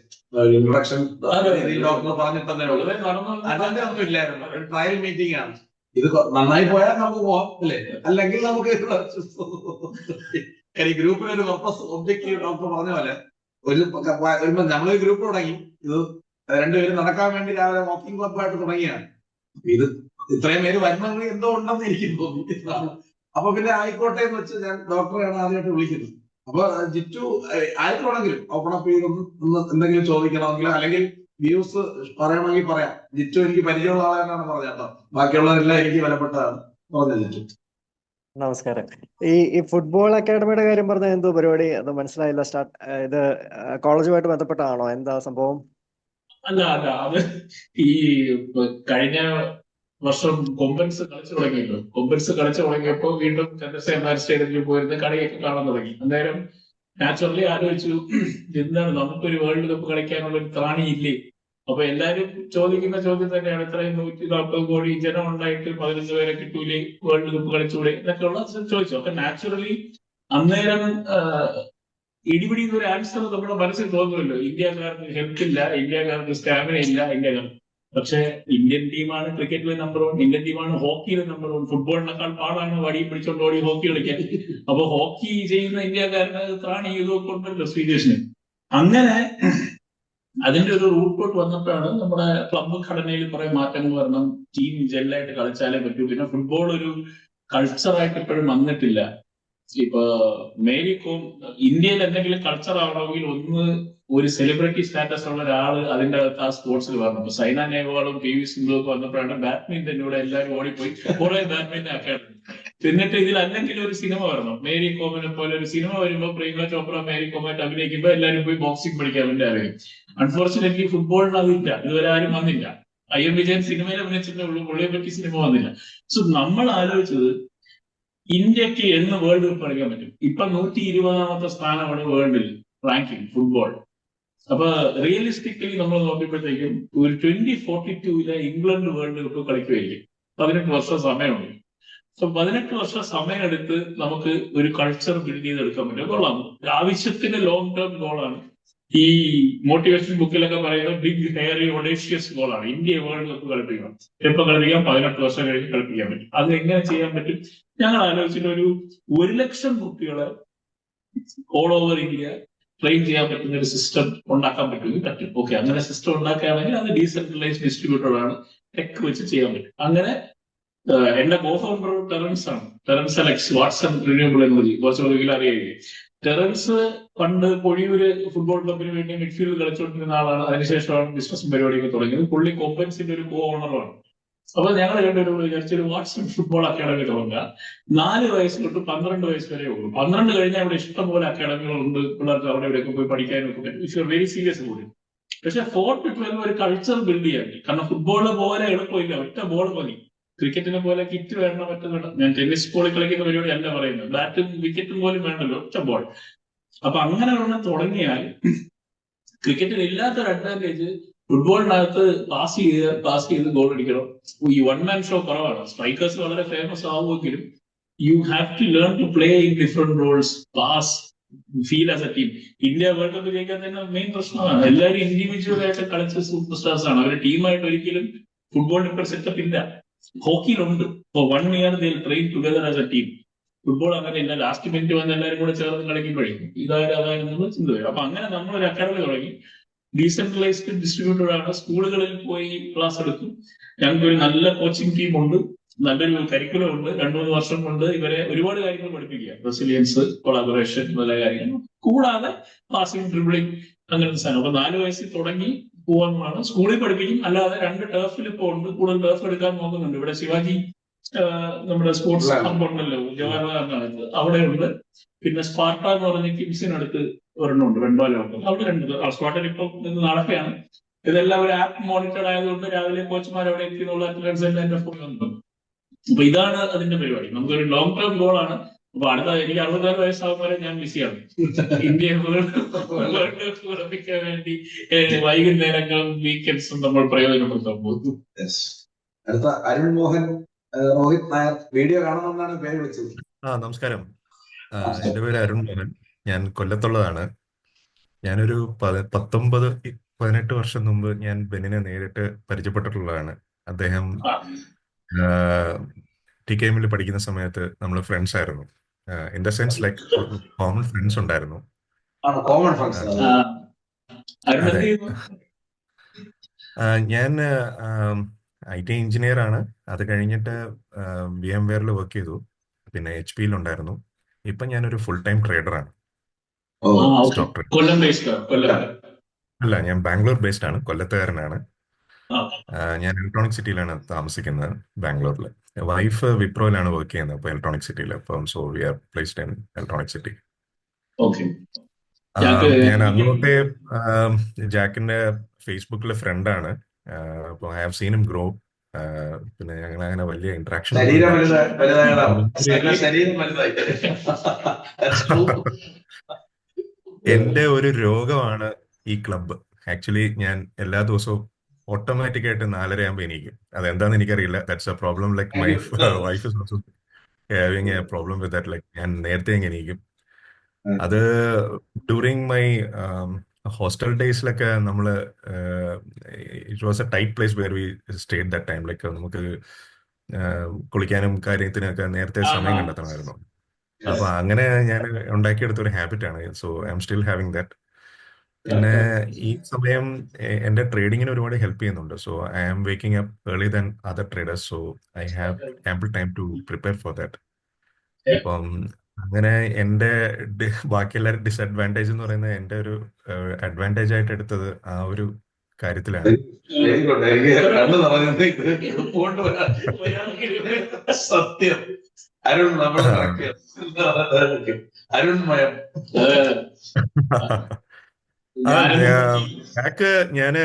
ഇൻട്രൊഡക്ഷൻ ഡോക്ടർ പറഞ്ഞിട്ടേ ഉള്ളൂ, അതിന്റെ ഒന്നും ഇല്ലായിരുന്നു. ഒരു ട്രയൽ മീറ്റിംഗ് ആണ്. ഇത് നന്നായി പോയാൽ നമുക്ക് പോവാം അല്ലേ, അല്ലെങ്കിൽ നമുക്ക് ഈ ഗ്രൂപ്പിന് ഒരു പർപ്പസ് ഒബ്ജക്റ്റീവ് ഡോക്ടർ പറഞ്ഞ പോലെ നമ്മളൊരു ഗ്രൂപ്പ് തുടങ്ങി. ഇത് രണ്ടുപേരും നടക്കാൻ വേണ്ടി രാവിലെ വാക്കിംഗ് ക്ലബ്ബായിട്ട് തുടങ്ങിയാണ്. ഇത് ഇത്രയും പേര് വരുന്നത് എന്തോ ഉണ്ടെന്ന് എനിക്ക് തോന്നി. അപ്പൊ പിന്നെ ആയിക്കോട്ടെ എന്ന് വെച്ച് ഞാൻ ഡോക്ടറെയാണ് ആദ്യമായിട്ട് വിളിക്കുന്നത്. അപ്പൊ ജിറ്റു ആർക്കാണെങ്കിലും ഓപ്പൺ അപ്പ് ചെയ്തൊന്ന് എന്തെങ്കിലും ചോദിക്കണമെങ്കിലോ അല്ലെങ്കിൽ വ്യൂസ് പറയണമെങ്കിൽ പറയാം. ജിറ്റു എനിക്ക് പരിചയമുള്ള ആളെന്നാണ് പറഞ്ഞത് കേട്ടോ. ബാക്കിയുള്ളവരെല്ലാം എനിക്ക് വിലപ്പെട്ടതാണ് പറഞ്ഞത് ജിറ്റു. നമസ്കാരം. ഈ ഫുട്ബോൾ അക്കാഡമിയുടെ കാര്യം പറഞ്ഞ എന്തോ പരിപാടി? അത് മനസ്സിലായില്ല. ഇത് കോളേജുമായിട്ട് ബന്ധപ്പെട്ടാണോ? എന്താ സംഭവം? അല്ല അത് ഈ കഴിഞ്ഞ വർഷം കൊമ്പൻസ് കളിച്ചു തുടങ്ങിയല്ലോ. കൊമ്പൻസ് കളിച്ചു തുടങ്ങിയപ്പോ വീണ്ടും ചന്ദ്രസേന സ്റ്റേഡിയത്തിൽ പോയിരുന്ന കളിയൊക്കെ കാണാൻ തുടങ്ങി. അന്നേരം നാച്ചുറലി ആലോചിച്ചു, എന്താണ് നമുക്കൊരു വേൾഡ് കപ്പ് കളിക്കാനുള്ള ഒരു ത്രാണിയില്ലേ? അപ്പൊ എല്ലാരും ചോദിക്കുന്ന ചോദ്യം തന്നെയാണ്, ഇത്രയും 140 കോടി ജനം ഉണ്ടായിട്ട് 15 പേരെ കിട്ടൂലേ, വേൾഡ് കപ്പ് കളിച്ചൂടെ എന്നൊക്കെയുള്ള ചോദിച്ചു. അപ്പൊ നാച്ചുറലി അന്നേരം ഇടിപിടി ഒരു ആൻസർ നമ്മുടെ മനസ്സിൽ തോന്നുമല്ലോ. ഇന്ത്യക്കാർക്ക് ഹെൽത്ത് ഇല്ല, ഇന്ത്യക്കാർക്ക് സ്റ്റാമിന ഇല്ല, ഇന്ത്യക്കാർക്ക്. പക്ഷെ ഇന്ത്യൻ ടീമാണ് ക്രിക്കറ്റിലെ നമ്പർ 1, ഇന്ത്യൻ ടീമാണ് ഹോക്കിയിലെ നമ്പർ 1. ഫുട്ബോളിനേക്കാൾ പാടാണ് വടിയും പിടിച്ചോണ്ട് ഓടി ഹോക്കി കളിക്കാൻ. അപ്പൊ ഹോക്കി ചെയ്യുന്ന ഇന്ത്യക്കാരന് ത്രാണി ഇതൊക്കെ ഉണ്ടല്ലോ സ്വീഡിഷിന്. അങ്ങനെ അതിന്റെ ഒരു റൂട്ട് വന്നപ്പോഴാണ് നമ്മുടെ ക്ലബ്ബ് ഘടനയിൽ കുറെ മാറ്റങ്ങൾ വരണം, ടീം ജെല്ലായിട്ട് കളിച്ചാലേ പറ്റൂ. പിന്നെ ഫുട്ബോൾ ഒരു കൾച്ചറായിട്ട് ഇപ്പോഴും വന്നിട്ടില്ല. ഇപ്പൊ മേരി കോം ഇന്ത്യയിൽ എന്തെങ്കിലും കൾച്ചർ ആവണമെങ്കിൽ ഒന്ന് ഒരു സെലിബ്രിറ്റി സ്റ്റാറ്റസ് ഉള്ള ഒരാള് അതിന്റെ അകത്ത് ആ സ്പോർട്സിൽ വരണം. ഇപ്പൊ സൈന നെഹ്വാളും പി വി സിന്ധു ഒക്കെ വന്നപ്പോഴാണ് ബാഡ്മിന്റണിലൂടെ എല്ലാവരും ഓടിപ്പോയി കുറെ ബാഡ്മിന്റൺ അക്കാദമി. എന്നിട്ട് ഇതിൽ അല്ലെങ്കിൽ ഒരു സിനിമ വരണം. മേരി കോമിനെ പോലെ ഒരു സിനിമ വരുമ്പോൾ പ്രിയങ്ക ചോപ്ര മേരി കോമായിട്ട് അഭിനയിക്കുമ്പോൾ എല്ലാവരും പോയി ബോക്സിംഗ് പഠിക്കാൻ വേണ്ടി അറിയും. അൺഫോർച്ചുനേറ്റ്ലി ഫുട്ബോളിന് അതില്ല, ഇതുവരെ ആരും വന്നില്ല. IM വിജയൻ സിനിമയിൽ അഭിനയിച്ചിട്ടേ ഉള്ളൂ, പുള്ളിയെ പറ്റി സിനിമ വന്നില്ല. സോ നമ്മൾ ആലോചിച്ചത് ഇന്ത്യക്ക് എന്ന് വേൾഡ് കപ്പ് കളിക്കാൻ പറ്റും. ഇപ്പൊ 120ാമത്തെ സ്ഥാനമാണ് വേൾഡിൽ റാങ്കിങ് ഫുട്ബോൾ. അപ്പൊ റിയലിസ്റ്റിക്കലി നമ്മൾ നോക്കിയപ്പോഴത്തേക്കും ഒരു 2042 ഇംഗ്ലണ്ട് വേൾഡ് കപ്പ് കളിക്കുമായിരിക്കും. 18 വർഷം സമയമുണ്ട്. സോ 18 വർഷം സമയമെടുത്ത് നമുക്ക് ഒരു കൾച്ചർ ബിൽഡ് ചെയ്തെടുക്കാൻ പറ്റും. കൊള്ളാം, ആവശ്യത്തിന് ലോങ് ടേം ഗോളാണ്. ഈ മോട്ടിവേഷൻ ബുക്കിലൊക്കെ പറയുന്നത് ബിഗ് ഹെയറി ഒഡേഷ്യസ് ഗോളാണ്. ഇന്ത്യ വേൾഡ് കപ്പ് കളിപ്പിക്കണം. എപ്പോൾ കളിപ്പിക്കാം? 18 വർഷം കഴിഞ്ഞ് കളിപ്പിക്കാൻ പറ്റും. അത് എങ്ങനെ ചെയ്യാൻ പറ്റും? ഞങ്ങൾ ആലോചിച്ചിട്ട് ഒരു 1 ലക്ഷം കുട്ടികളെ ഓൾ ഓവർ ഇന്ത്യ ട്രെയിൻ ചെയ്യാൻ പറ്റുന്ന ഒരു സിസ്റ്റം ഉണ്ടാക്കാൻ പറ്റുമെങ്കിൽ പറ്റും. ഓക്കെ, അങ്ങനെ സിസ്റ്റം ഉണ്ടാക്കുകയാണെങ്കിൽ അത് ഡീസെൻട്രലൈസ് ഡിസ്ട്രിബ്യൂട്ടഡ് ആണ്, ടെക് വെച്ച് ചെയ്യാൻ പറ്റും. അങ്ങനെ എന്റെ കോഫൗണ്ടർ ടെറൻസ് ആണ്, Terence Alex, Watson renewable energy, കുറച്ചുകൂടി അറിയായി. ടെറൻസ് പണ്ട് പൊഴിയൂര് ഫുട്ബോൾ ക്ലബിന് വേണ്ടി മിഡ്ഫീൽഡ് കളിച്ചുകൊണ്ടിരുന്ന ആളാണ്. അതിനുശേഷമാണ് ബിസിനസ് പരിപാടിയൊക്കെ തുടങ്ങിയത്. പുള്ളി കോമ്പൻസിന്റെ ഒരു കോ ഓണറാണ്. അപ്പൊ ഞങ്ങൾ രണ്ടുപേരും വിചാരിച്ചൊരു വാട്സൺ ഫുട്ബോൾ അക്കാഡമി തുടങ്ങുക. 4 വയസ്സ് തൊട്ട് 12 വയസ്സ് വരെ ഉള്ളൂ. 12 കഴിഞ്ഞാൽ അവിടെ ഇഷ്ടംപോലെ അക്കാഡമികളുണ്ട്, പിള്ളേർക്ക് അവിടെ ഇവിടെയൊക്കെ പോയി പഠിക്കാനൊക്കെ പറ്റും. If you are very serious കൂടി. പക്ഷെ 4 to 12 ഒരു കൾച്ചർ ബിൽഡ് ചെയ്യാൻ. കാരണം ഫുട്ബോളിനെ പോലെ എളുപ്പമില്ല, ഒറ്റ ബോൾ മതി. ക്രിക്കറ്റിനെ പോലെ കിറ്റ് വേണ്ട, മറ്റൊന്നും. ഞാൻ ടെന്നീസ് ബോളിൽ കളിക്കുന്ന പരിപാടി അല്ല പറയുന്നത്. ബാറ്റും വിക്കറ്റും പോലും വേണ്ടല്ലോ, ഒറ്റ ബോൾ. അപ്പൊ അങ്ങനെ ഒരെണ്ണം തുടങ്ങിയാൽ ക്രിക്കറ്റിൽ ഇല്ലാത്തൊരു അഡ്വാൻറ്റേജ് ഫുട്ബോളിനകത്ത് പാസ് ചെയ്ത് ഗോൾ അടിക്കണം. ഈ 1 man ഷോ കുറവാണ്. സ്ട്രൈക്കേഴ്സ് വളരെ ഫേമസ് ആവുമെങ്കിലും you have to learn to play in different roles, pass, feel as a team. India world cup ജയിക്കാൻ തന്നെ മെയിൻ പ്രശ്നമാണ്. എല്ലാവരും ഇൻഡിവിജ്വൽ ആയിട്ട് കളിച്ച സൂപ്പർ സ്റ്റാർസ് ആണ്. അവർ ടീമായിട്ട് ഒരിക്കലും ഫുട്ബോളിന് ഇപ്പോൾ സെറ്റപ്പ് ഇല്ല. ഹോക്കിയിലുണ്ട്. For 1 year they train together as a team. Football അങ്ങനെയില്ല. ലാസ്റ്റ് മിനിറ്റ് വന്ന് എല്ലാവരും കൂടെ ചേർന്ന് കളിക്കുമ്പോഴേ ഇതായിരുന്നു ചിന്ത വരും. അപ്പൊ അങ്ങനെ നമ്മളൊരു അക്കാഡമി തുടങ്ങി. ഡീസെൻട്രലൈസ്ഡ് ഡിസ്ട്രിബ്യൂട്ടഡ് ആണ്. സ്കൂളുകളിൽ പോയി ക്ലാസ് എടുക്കും. ഞങ്ങൾക്ക് ഒരു നല്ല കോച്ചിങ് ടീം ഉണ്ട്, നല്ലൊരു കരിക്കുലം ഉണ്ട്. 2-3 വർഷം കൊണ്ട് ഇവരെ ഒരുപാട് കാര്യങ്ങൾ പഠിപ്പിക്കുക. റെസിലിയൻസ്, കൊളാബറേഷൻ മുതലായ കാര്യങ്ങൾ, കൂടാതെ പാസിംഗ്, ഡ്രിബിളിംഗ്, അങ്ങനത്തെ സാധനം. അപ്പൊ 4 വയസ്സിൽ തുടങ്ങി പോകാനുമാണ്. സ്കൂളിൽ പഠിപ്പിക്കും. അല്ലാതെ 2 ടേഫിൽ ഇപ്പോൾ ഉണ്ട്. കൂടുതൽ ടേഫ് എടുക്കാൻ നോക്കുന്നുണ്ട്. ഇവിടെ ശിവാജി നമ്മുടെ സ്പോർട്സ് ഹബ് ഉണ്ടല്ലോ, ജവഹർലാലിനകത്ത്, അവിടെ ഉണ്ട്. പിന്നെ സ്പാർട്ട എന്ന് പറഞ്ഞ കിംസിനടുത്ത് ഒരെണ്ണമുണ്ട്, വെണ്ടോലുണ്ട്. അവിടെ 2. സ്പാർട്ടൻ ഇപ്പൊ നിന്ന് നടക്കുകയാണ്. ഇതെല്ലാം ഒരു ആപ്പ് മോണിറ്റർഡ് ആയതുകൊണ്ട് രാവിലെ കോച്ചുമാർ അവിടെ എത്തിയുള്ള അറ്റൻഡൻസ് എല്ലാം എന്റെ ഫോണിൽ വന്നു. അപ്പൊ ഇതാണ് അതിന്റെ പരിപാടി. നമുക്കൊരു ലോങ് ടേം ഗോളാണ്. അപ്പൊ എനിക്ക് 64 വയസ്സാകും വരെ ഞാൻ ബിസിയാണ്. ഇന്ത്യ വേൾഡ് കപ്പ് ഉറപ്പിക്കാൻ വേണ്ടി വൈകുന്നേരങ്ങളും വീക്കെൻഡ്സും നമ്മൾ പ്രയോജനപ്പെടുത്താൻ പോകുന്നു. അടുത്ത അരുൺ മോഹൻ രോഹിത് നായർ, വീഡിയോ കാണണമെന്നാണ് പേര് വിളിച്ചത്. നമസ്കാരം. എൻ്റെ പേര് അരുൺ മോഹൻ. ഞാൻ കൊല്ലത്തുള്ളതാണ്. ഞാനൊരു 19-18 വർഷം മുമ്പ് ഞാൻ ബെന്നിനെ നേരിട്ട് പരിചയപ്പെട്ടിട്ടുള്ളതാണ്. അദ്ദേഹം TKM പഠിക്കുന്ന സമയത്ത് നമ്മൾ ഫ്രണ്ട്സ് ആയിരുന്നു. In the sense like common friends ഉണ്ടായിരുന്നു. ആണ് കോമൺ ഫ്രണ്ട്സ്. ആ, അരുൺ എന്ത് അതെ. ചെയ്യുന്നു? ഞാൻ IT എഞ്ചിനീയർ ആണ്. അത് കഴിഞ്ഞിട്ട് VMware വർക്ക് ചെയ്തു, പിന്നെ HP ഉണ്ടായിരുന്നു. ഇപ്പം ഞാനൊരു ഫുൾ ടൈം ട്രേഡറാണ്, ഓ, ആ, okay. Stock trader. Kollam based, Kollam. അല്ല, ഞാൻ ബാംഗ്ലൂർ ബേസ്ഡ് ആണ്, കൊല്ലത്തുകാരനാണ്. ആ, ഞാൻ ഇലക്ട്രോണിക് സിറ്റിയിലാണ് താമസിക്കുന്നത്, ബാംഗ്ലൂരിൽ. വൈഫ് വിപ്രോയിലാണ് വർക്ക് ചെയ്യുന്നത്, അപ്പോൾ ഇലക്ട്രോണിക് സിറ്റിയിൽ. അപ്പം so we are placed in electronic city. Okay. ഞങ്ങൾക്ക് ഞാൻ അങ്ങോട്ടേ ജാക്കിന്റെ ഫേസ്ബുക്കിലെ ഫ്രണ്ടാണ്. അപ്പോൾ I have seen him grow. പിന്നെ ഞങ്ങൾ അങ്ങനെ വലിയ ഇന്ററാക്ഷൻ ശരീരം ഒന്നുമില്ല. വലുതായതാണ്. ഒത്തിരി ശരീരം വലുതായി. That's true. എന്റെ ഒരു രോഗമാണ് ഈ ക്ലബ്ബ്. ആക്ച്വലി ഞാൻ എല്ലാ ദിവസവും ഓട്ടോമാറ്റിക് ആയിട്ട് 4:30 ആകുമ്പോൾ എണീക്കും. അതെന്താന്ന് എനിക്കറിയില്ല. That's a problem. Like my wife is also having a problem with that. Like ഞാൻ നേരത്തെ എണീക്കും. അത് ഡ്യൂറിങ് മൈ ഹോസ്റ്റൽ ഡേയ്സിലൊക്കെ നമ്മള് it was a tight place where we stayed that time. Like നമുക്ക് കുളിക്കാനും കാര്യത്തിനൊക്കെ നേരത്തെ സമയം കണ്ടെത്തണമായിരുന്നു. അപ്പൊ അങ്ങനെ ഞാൻ ഉണ്ടാക്കിയെടുത്ത ഒരു ഹാബിറ്റാണ്. So I'm still having that. പിന്നെ ഈ സമയം എന്റെ ട്രേഡിങ്ങിന് ഒരുപാട് ഹെൽപ്പ് ചെയ്യുന്നുണ്ട്. So I am waking up early than other traders. So I have ample time to prepare for that. അപ്പം അങ്ങനെ എന്റെ ബാക്കി എല്ലാവരും ഡിസഡ്വാൻറ്റേജ് എന്ന് പറയുന്നത് എന്റെ ഒരു അഡ്വാൻറ്റേജ് ആയിട്ട് എടുത്തത് ആ ഒരു കാര്യത്തിലാണ്. Very good. എനിക്ക് കണ്ണു നിറഞ്ഞത് ഇത് എളുപ്പമുണ്ട് വരാൻ. സത്യം. അരുൺ നമ്മൾ അരുൺമയം. ജാക്ക് ഞാന്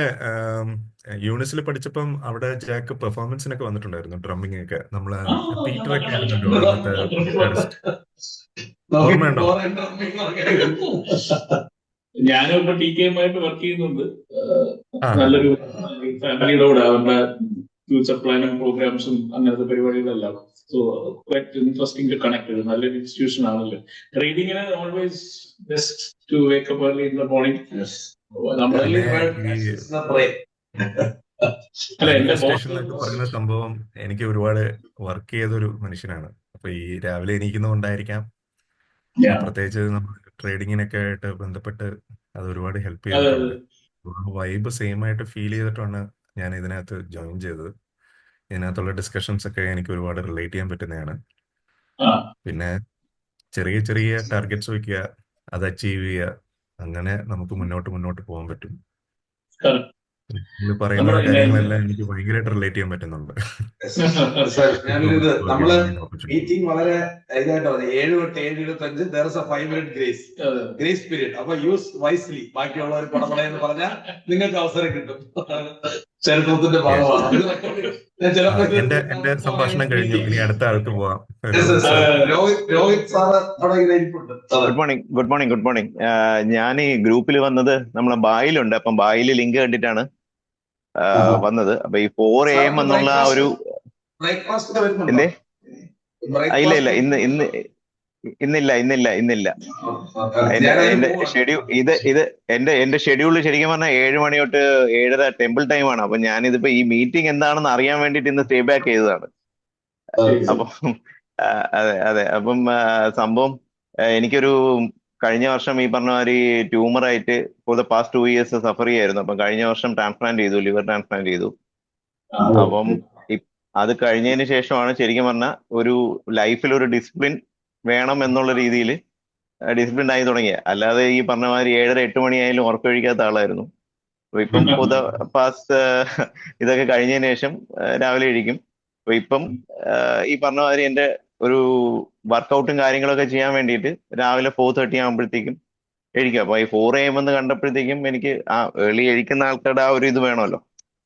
യൂണിസിൽ പഠിച്ചപ്പം അവിടെ ജാക്ക് പെർഫോമൻസിനൊക്കെ വന്നിട്ടുണ്ടായിരുന്നു, ഡ്രമ്മിങ് ഒക്കെ. നമ്മള് പീറ്ററൊക്കെ ആയിരുന്നല്ലോ അന്നത്തെ ഗിറ്റാറിസ്റ്റ്. ഓർമ്മയുണ്ടോ? ഞാനും ഇപ്പൊ TKയുമായിട്ട് വർക്ക് ചെയ്യുന്നുണ്ട്. ആ. നല്ലൊരു ഫാമിലിയുടെ കൂടെ അവരുടെ ഫ്യൂച്ചർ പ്ലാനിങ് പ്രോഗ്രാംസും അങ്ങനത്തെ പരിപാടികളെല്ലാം. So quite interesting to connect. നല്ലൊരു ഇൻസ്റ്റിറ്റ്യൂഷൻ ആണല്ലോ. ട്രേഡിങ്ങിന് always best to wake up early in the morning. നമ്മളെ അല്ല, എന്റെ സ്റ്റേഷൻ എന്നൊക്കെ പറയുന്ന സംഭവം എനിക്ക് ഒരുപാട് വർക്ക് ചെയ്തൊരു മനുഷ്യനാണ്. അപ്പൊ ഈ രാവിലെ എണീക്കുന്നതുകൊണ്ടായിരിക്കാം, പ്രത്യേകിച്ച് നമ്മൾ ട്രേഡിങ്ങിനൊക്കെ ആയിട്ട് ബന്ധപ്പെട്ട് അത് ഒരുപാട് ഹെൽപ്പ് ചെയ്തിട്ടുണ്ട്. വൈബ് സെയിം ആയിട്ട് ഫീൽ ചെയ്തിട്ടാണ് ഞാൻ ഇതിനകത്ത് ജോയിൻ ചെയ്തത്. ഇതിനകത്തുള്ള ഡിസ്കഷൻസ് ഒക്കെ എനിക്ക് ഒരുപാട് റിലേറ്റ് ചെയ്യാൻ പറ്റുന്നതാണ്. പിന്നെ ചെറിയ ചെറിയ ടാർഗറ്റ്സ് വയ്ക്കുക, അത് അച്ചീവ് ചെയ്യുക, അങ്ങനെ നമുക്ക് മുന്നോട്ട് പോകാൻ പറ്റും. പറയുന്ന കാര്യങ്ങളെല്ലാം എനിക്ക് ഭയങ്കരമായിട്ട് റിലേറ്റ് ചെയ്യാൻ പറ്റുന്നുണ്ട്. ഞാനൊരിത് നമ്മള് മീറ്റിംഗ് വളരെ ഇതായിട്ട് 7-7:25 there is a 5-minute grace period. അപ്പൊ യൂസ് വൈസ്ലി. ബാക്കിയുള്ളവർ പടപടയെന്ന് പറഞ്ഞാൽ നിങ്ങൾക്ക് അവസരം കിട്ടും. ചരിത്രത്തിന്റെ ഭാഗമാണ്. എന്റെ സംഭാഷണം കഴിഞ്ഞു, ഇനി അടുത്ത ആൾക്ക് പോവാം. രോഹിത് സാറ് അവിടെ ഇങ്ങനെ ഇരിപ്പുണ്ട്. Good morning. ഞാൻ ഈ ഗ്രൂപ്പിൽ വന്നത് നമ്മളെ ബായിലുണ്ട്. അപ്പം ബായിൽ ലിങ്ക് കണ്ടിട്ടാണ് വന്നത്. അപ്പൊ ഈ 4 AM എന്നുള്ള ആ ഒരു എന്തേ ഇല്ല ഇന്നില്ല. എന്റെ ഷെഡ്യൂൾ ശരിക്കും പറഞ്ഞാൽ 7 മണി തൊട്ട് 7:30 ടെമ്പിൾ ടൈം ആണ്. അപ്പൊ ഞാനിതിപ്പോ ഈ മീറ്റിംഗ് എന്താണെന്ന് അറിയാൻ വേണ്ടിട്ട് ഇന്ന് സ്റ്റേ ബാക്ക് ചെയ്തതാണ്. അപ്പം അതെ. അപ്പം സംഭവം എനിക്കൊരു കഴിഞ്ഞ വർഷം ഈ പറഞ്ഞ മാതിരി ട്യൂമറായിട്ട് for the past 2 years suffer ചെയ്യായിരുന്നു. അപ്പം കഴിഞ്ഞ വർഷം ട്രാൻസ്പ്ലാന്റ് ചെയ്തു, ലിവർ ട്രാൻസ്പ്ലാന്റ് ചെയ്തു. അപ്പം അത് കഴിഞ്ഞതിന് ശേഷമാണ് ശരിക്കും പറഞ്ഞാൽ ഒരു ലൈഫിൽ ഒരു ഡിസിപ്ലിൻ വേണം എന്നുള്ള രീതിയിൽ ഡിസിപ്ലിൻ ആയി തുടങ്ങിയ. അല്ലാതെ ഈ പറഞ്ഞ മാതിരി 7:30-8 മണിയായാലും ഉറക്കമൊഴിക്കാത്ത ആളായിരുന്നു. അപ്പൊ ഇപ്പം ഫോർ ദ പാസ്റ്റ് ഇതൊക്കെ കഴിഞ്ഞതിന് ശേഷം രാവിലെ എഴുതിക്കും. അപ്പൊ ഇപ്പം ഈ പറഞ്ഞ മാതിരി എന്റെ ഒരു വർക്കൗട്ടും കാര്യങ്ങളൊക്കെ ചെയ്യാൻ വേണ്ടിയിട്ട് രാവിലെ 4:30 ആകുമ്പോഴത്തേക്കും എഴുതിക്കും. അപ്പൊ ഈ 4 AM എന്ന് കണ്ടപ്പോഴത്തേക്കും എനിക്ക് ആ ഏർലി എഴുതിക്കുന്ന ആൾക്കാരുടെ ആ ഒരു ഇത് വേണമല്ലോ,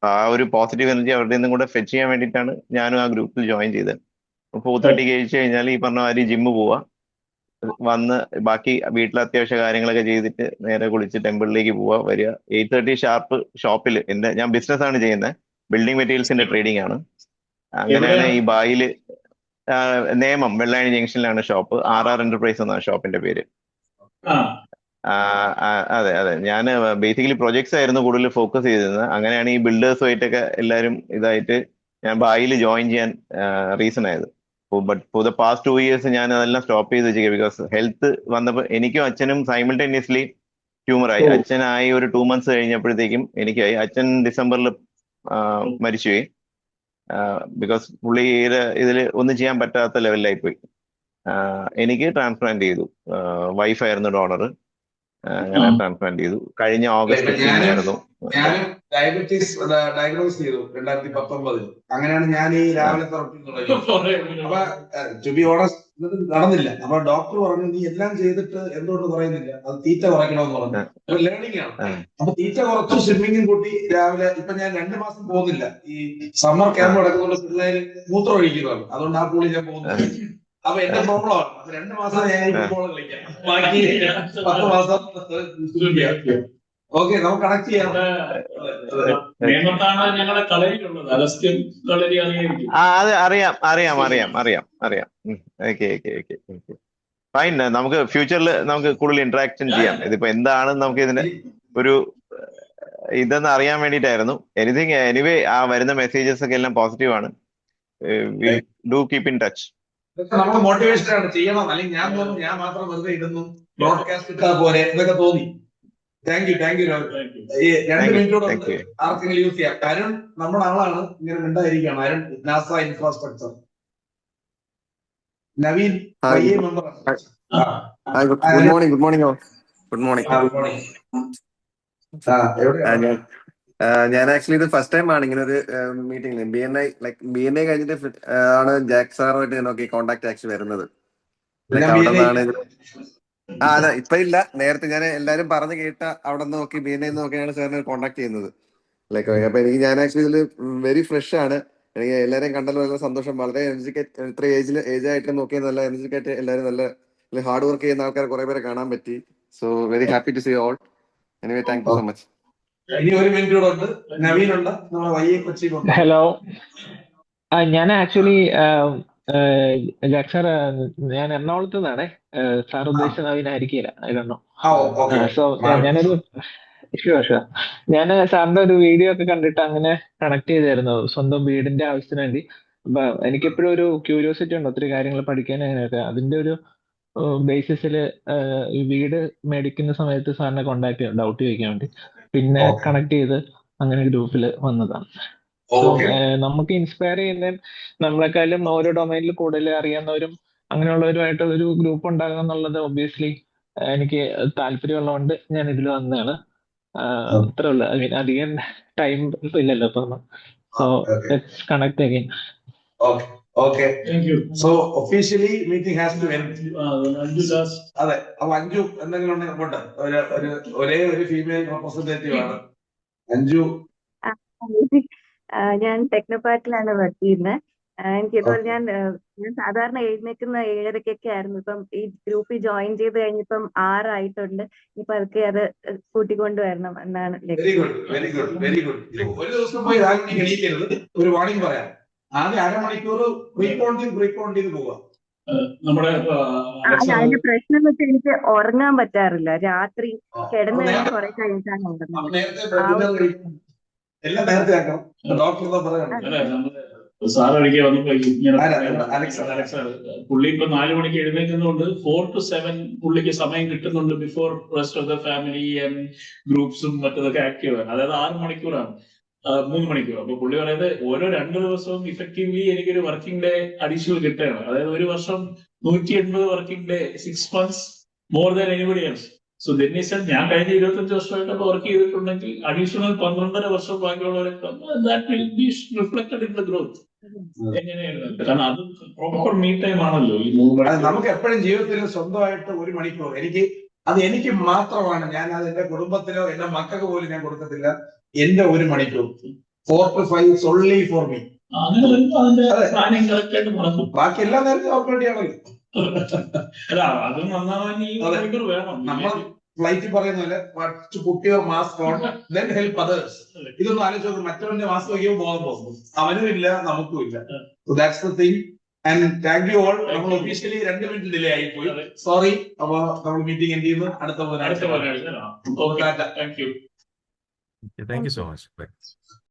ആ ഒരു പോസിറ്റീവ് എനർജി അവരുടെ നിന്നും കൂടെ ഫെച്ച് ചെയ്യാൻ വേണ്ടിയിട്ടാണ് ഞാനും ആ ഗ്രൂപ്പിൽ ജോയിൻ ചെയ്തത്. 4:30 കഴിച്ചു കഴിഞ്ഞാൽ ഈ പറഞ്ഞ മാതിരി ജിമ്മ് പോവാ, വന്ന് ബാക്കി വീട്ടിലെ അത്യാവശ്യ കാര്യങ്ങളൊക്കെ ചെയ്തിട്ട് നേരെ കുളിച്ച് ടെമ്പിളിലേക്ക് പോവാ, വരിക. 8:30 ഷാർപ്പ് ഷോപ്പിൽ ഞാൻ ബിസിനസ് ആണ് ചെയ്യുന്നത്, ബിൽഡിംഗ് മെറ്റീരിയൽസിന്റെ ട്രേഡിംഗ് ആണ്. അങ്ങനെയാണ് ഈ ബായില് നേമം വെള്ളായണി ജംഗ്ഷനിലാണ് ഷോപ്പ്. RR എന്റർപ്രൈസ് എന്നാണ് ഷോപ്പിന്റെ പേര്. അതെ. ഞാൻ ബേസിക്കലി പ്രൊജക്ട്സ് ആയിരുന്നു കൂടുതൽ ഫോക്കസ് ചെയ്തിരുന്നത്. അങ്ങനെയാണ് ഈ ബിൽഡേഴ്സുമായിട്ടൊക്കെ എല്ലാവരും ഇതായിട്ട് ഞാൻ ബായിൽ ജോയിൻ ചെയ്യാൻ റീസൺ ആയത്. But for the past 2 years ഞാൻ അതെല്ലാം സ്റ്റോപ്പ് ചെയ്ത് വെച്ചിരിക്കുക. ബിക്കോസ് ഹെൽത്ത് വന്നപ്പോൾ എനിക്കും അച്ഛനും സൈമിൾട്ടേനിയസ്ലി ട്യൂമറായി. അച്ഛനായി ഒരു 2 months കഴിഞ്ഞപ്പോഴത്തേക്കും എനിക്കായി. അച്ഛൻ ഡിസംബറിൽ മരിച്ചുപോയി. ബിക്കോസ് പുള്ളിയുടെ ഇതിൽ ഒന്നും ചെയ്യാൻ പറ്റാത്ത ലെവലിലായി പോയി. എനിക്ക് ട്രാൻസ്പ്ലാന്റ് ചെയ്തു. വൈഫായിരുന്നു ഡോണർ. അങ്ങനെ ട്രാൻസ്പ്ലാന്റ് ചെയ്തു. കഴിഞ്ഞ ഓഗസ്റ്റ് 15 ആയിരുന്നു. ഞാനും ഡയബറ്റീസ് ഡയഗ്നോസ് ചെയ്തു 2019. അങ്ങനെയാണ് ഞാൻ ഈ രാവിലത്തെ റൊട്ടീൻ തുടങ്ങിയത്. അപ്പൊ ടു ബി ഓണസ്റ്റ് ഇത് നടന്നില്ല. അപ്പൊ ഡോക്ടർ പറഞ്ഞു നീ എല്ലാം ചെയ്തിട്ട് എന്തുകൊണ്ട് പറയുന്നില്ല, അത് തീറ്റ കുറയ്ക്കണമെന്ന് പറഞ്ഞു. അപ്പൊ ലേണിംഗ് ആണ്. അപ്പൊ തീറ്റ കുറച്ചു, സ്വിമ്മിങ്ങും കൂട്ടി രാവിലെ. ഇപ്പൊ ഞാൻ 2 മാസം പോകുന്നില്ല. ഈ സമ്മർ ക്യാമ്പ് നടക്കുന്നുണ്ട്, പിള്ളേര് മൂത്രം ഒഴിക്കുന്നതാണ്. അതുകൊണ്ട് ആ പൂളിൽ ഞാൻ പോകുന്നില്ല. അപ്പൊ എന്റെ പ്രോബ്ലമാണ്. അപ്പൊ 2 മാസം ഞാൻ ഈ ഫുട്ബോൾ കളിക്കാം, ബാക്കി 10 മാസം ഓക്കെ നമുക്ക് കണക്ട് ചെയ്യാം. നേമത്താണ് ഞങ്ങളുടെ കളരിയിലുള്ളത്. അഗസ്ത്യൻ കളരി അറിയായിരിക്കും. അത് അറിയാം. ഓക്കെ. ഫൈൻ. നമുക്ക് ഫ്യൂച്ചറിൽ നമുക്ക് കൂടുതൽ ഇന്ററാക്ഷൻ ചെയ്യാം. ഇതിപ്പോ എന്താണ് നമുക്ക് ഇതിന്റെ ഒരു ഇതെന്ന് അറിയാൻ വേണ്ടിയിട്ടായിരുന്നു. എനിവേ ആ വരുന്ന മെസ്സേജസ് ഒക്കെ എല്ലാം പോസിറ്റീവ് ആണ്. Do keep in touch. നമ്മുടെ മോട്ടിവേഷൻ ആണ് ചെയ്യണം. അല്ലെങ്കിൽ ഞാൻ തോന്നുന്നു ഞാൻ മാത്രം വെറുതെ ഇടുന്നു, ബ്രോഡ്കാസ്റ്റ് ഇട്ടാ പോലെ എന്നൊക്കെ തോന്നി. താങ്ക് യു 2 മിനിറ്റോടെ ആർക്കെങ്കിലും യൂസ് ചെയ്യാം. അരുൺ നമ്മുടെ ആളാണ്, ഇങ്ങനെ മിണ്ടായിരിക്കുകയാണ്. Arun NASA infrastructure. Naveen member. Good morning. ഞാൻ ആക്ച്വലി ഇത് ഫസ്റ്റ് ടൈം ആണ് ഇങ്ങനെ ഒരു മീറ്റിംഗിൽ. BNI കഴിഞ്ഞിട്ട് ആണ് ജാക്ക് സാറുമായിട്ട് നോക്കി കോണ്ടാക്ട് ആക്ച്വലി വരുന്നത്. അവിടെ നിന്നാണ് അതെ, ഇപ്പൊ ഇല്ല. നേരത്തെ ഞാൻ എല്ലാരും പറഞ്ഞു കേട്ട അവിടെ നോക്കി BNI നോക്കിയാണ് സാറിനെ കോണ്ടാക്ട് ചെയ്യുന്നത്. അപ്പൊ ഞാൻ ആക്ച്വലി ഇതിൽ വെരി ഫ്രഷ് ആണ്. എനിക്ക് എല്ലാവരെയും കണ്ടല്ലോ നല്ല സന്തോഷം. വളരെ എനർജിക്കറ്റ്, ഇത്ര ഏജ് ആയിട്ട് നോക്കിയാൽ നല്ല എനർജിക്കറ്റ്, എല്ലാവരും നല്ല ഹാർഡ് വർക്ക് ചെയ്യുന്ന ആൾക്കാർ കുറെ പേരെ കാണാൻ പറ്റി. So very happy to see all. Anyway thank you so much. ഇനി 1 മിനിറ്റ് കൂടെ ഉണ്ട്. നവീൻ ഉണ്ട്, നമ്മുടെ വയ്യ കൊച്ചി. ഹലോ, ഞാൻ ആക്ച്വലി ജാക്ക് സാർ, ഞാൻ എറണാകുളത്ത് നിന്നാണേ. സാർ ഉദ്ദേശിച്ച നവീനായിരിക്കില്ല, ഇതൊന്നോ. സോ ഞാനൊരു ഷുവർ ഞാൻ സാറിന്റെ ഒരു വീഡിയോ ഒക്കെ കണ്ടിട്ട് അങ്ങനെ കണക്ട് ചെയ്തായിരുന്നു സ്വന്തം വീടിന്റെ ആവശ്യത്തിന് വേണ്ടി. അപ്പൊ എനിക്കെപ്പോഴും ഒരു ക്യൂരിയോസിറ്റി ഉണ്ട് ഒത്തിരി കാര്യങ്ങൾ പഠിക്കാൻ. അങ്ങനെയൊക്കെ അതിന്റെ ഒരു ബേസിസിൽ ഈ വീട് മേടിക്കുന്ന സമയത്ത് സാറിനെ കോണ്ടാക്ട് ചെയ്യും ഡൗട്ട് ചോദിക്കാൻ വേണ്ടി. പിന്നെ കണക്ട് ചെയ്ത് അങ്ങനെ ഗ്രൂപ്പിൽ വന്നതാണ്. സോ നമുക്ക് ഇൻസ്പയർ ചെയ്യുന്ന നമ്മളെക്കാളും ഓരോ ഡൊമൈനിൽ കൂടുതൽ അറിയാവുന്നവരും അങ്ങനെയുള്ളവരുമായിട്ട് ഒരു ഗ്രൂപ്പ് ഉണ്ടാകുക എന്നുള്ളത് ഒബ്വിയസ്ലി എനിക്ക് താല്പര്യമുള്ളതുകൊണ്ട് ഞാൻ ഇതിൽ വന്നതാണ്. അത്രേ ഉള്ളൂ. അധികം ടൈം ഇല്ലല്ലോ ഇപ്പൊ. So let's connect again. Okay. Thank you. So officially meeting has to end. അതെ, അപ്പൊ അഞ്ജു എന്തെങ്കിലും ഉണ്ടെങ്കിൽ ഒരേ ഒരു ഫീമെയിൽ റെപ്രസെന്റേറ്റീവ് ആണ് അഞ്ജു. ഞാൻ ടെക്നോപാർക്കിലാണ് വർക്ക് ചെയ്യുന്നത്. എനിക്ക് ഇതുപോലെ ഞാൻ സാധാരണ എഴുന്നേക്കുന്ന 7:30 ആയിരുന്നു. ഇപ്പം ഈ ഗ്രൂപ്പിൽ ജോയിൻ ചെയ്ത് കഴിഞ്ഞിപ്പം 6 ആയിട്ടുണ്ട്. ഇപ്പൊ അതൊക്കെ അത് കൂട്ടിക്കൊണ്ടുവരണം എന്നാണ് ലക്ഷ്യം. Very good. ഒരു ദിവസം പോയി എണീക്കരുത്. ഒരു വാണിംഗ് പറയാം. ആദ്യം അരമണിക്കൂർ റീകൗണ്ട് ചെയ്ത് പോവുക. അതിന്റെ പ്രശ്നം എന്ന് വെച്ചാൽ എനിക്ക് ഉറങ്ങാൻ പറ്റാറില്ല. രാത്രി കിടന്നു കഴിഞ്ഞാൽ കുറെ കഴിഞ്ഞിട്ടാണ് ഉറങ്ങുന്നത്. എല്ലാം നേരത്തെ ആക്കണം. ഡോക്ടർ സാറൊരിക്കൽ വന്നപ്പോ പുള്ളി ഇപ്പൊ 4 മണിക്ക് എഴുന്നേൽക്കുന്നതുകൊണ്ട് 4 to 7 പുള്ളിക്ക് സമയം കിട്ടുന്നുണ്ട് before rest of the family and ഗ്രൂപ്പ്സും മറ്റതൊക്കെ ആക്റ്റീവ് ആണ്. അതായത് 6 മണിക്കൂറാണ്, 3 മണിക്കൂർ. അപ്പൊ പുള്ളി പറയുന്നത് ഓരോ 2 ദിവസവും ഇഫക്റ്റീവ്ലി എനിക്കൊരു വർക്കിംഗ് ഡേ അഡീഷണൽ കിട്ടുകയാണ്. അതായത് ഒരു വർഷം 180 working day, 6 months more than anybody else. So then ഞാൻ കഴിഞ്ഞ 25 വർഷമായിട്ട് വർക്ക് ചെയ്തിട്ടുണ്ടെങ്കിൽ അഡീഷണൽ 12.5 വർഷം ബാക്കിയുള്ളവരൊക്കെ റിഫ്ലക്റ്റഡ് ഇൻ ദ ഗ്രോത്ത്. എങ്ങനെയാണ്? കാരണം അത് പ്രോപ്പർ മീ ടൈം ആണല്ലോ ഈ 3 മണിക്കൂർ. നമുക്ക് എപ്പോഴും ജീവിതത്തിൽ സ്വന്തമായിട്ട് 1 മണിക്കൂർ എനിക്ക് മാത്രമാണ്. ഞാൻ അത് എന്റെ കുടുംബത്തിനോ എന്റെ മക്കൾക്ക് പോലും ഞാൻ കൊടുക്കത്തില്ല. എന്റെ 1 മണിക്കൂർ 4 to 5 ഓൺലി ഫോർ മീ. ബാക്കി എല്ലാ നേരത്തും അവർക്ക് വേണ്ടിയാണല്ലോ. അല്ല, അത് നന്നാവാൻ ഈ മണിക്കൂർ വേണം. നമ്മൾ ഫ്ലൈറ്റിൽ പറയുന്ന പോലെ put your mask on then help others. ഇതൊന്നും ആലോചിച്ച് മറ്റവന്റെ മാസ്ക് വയ്ക്കുമ്പോൾ ബോധം പോകുന്നു. അവനും ഇല്ല, നമുക്കും ഇല്ല. So that's the thing. And thank you all. നമ്മൾ ഒഫീഷ്യലി 2 മിനിറ്റ് ഡിലേ ആയിപ്പോയി, സോറി. അപ്പൊ നമ്മൾ മീറ്റിംഗ് എൻഡ് ചെയ്യുന്നു. അടുത്ത പോലെ. Thank you. Thank you so much.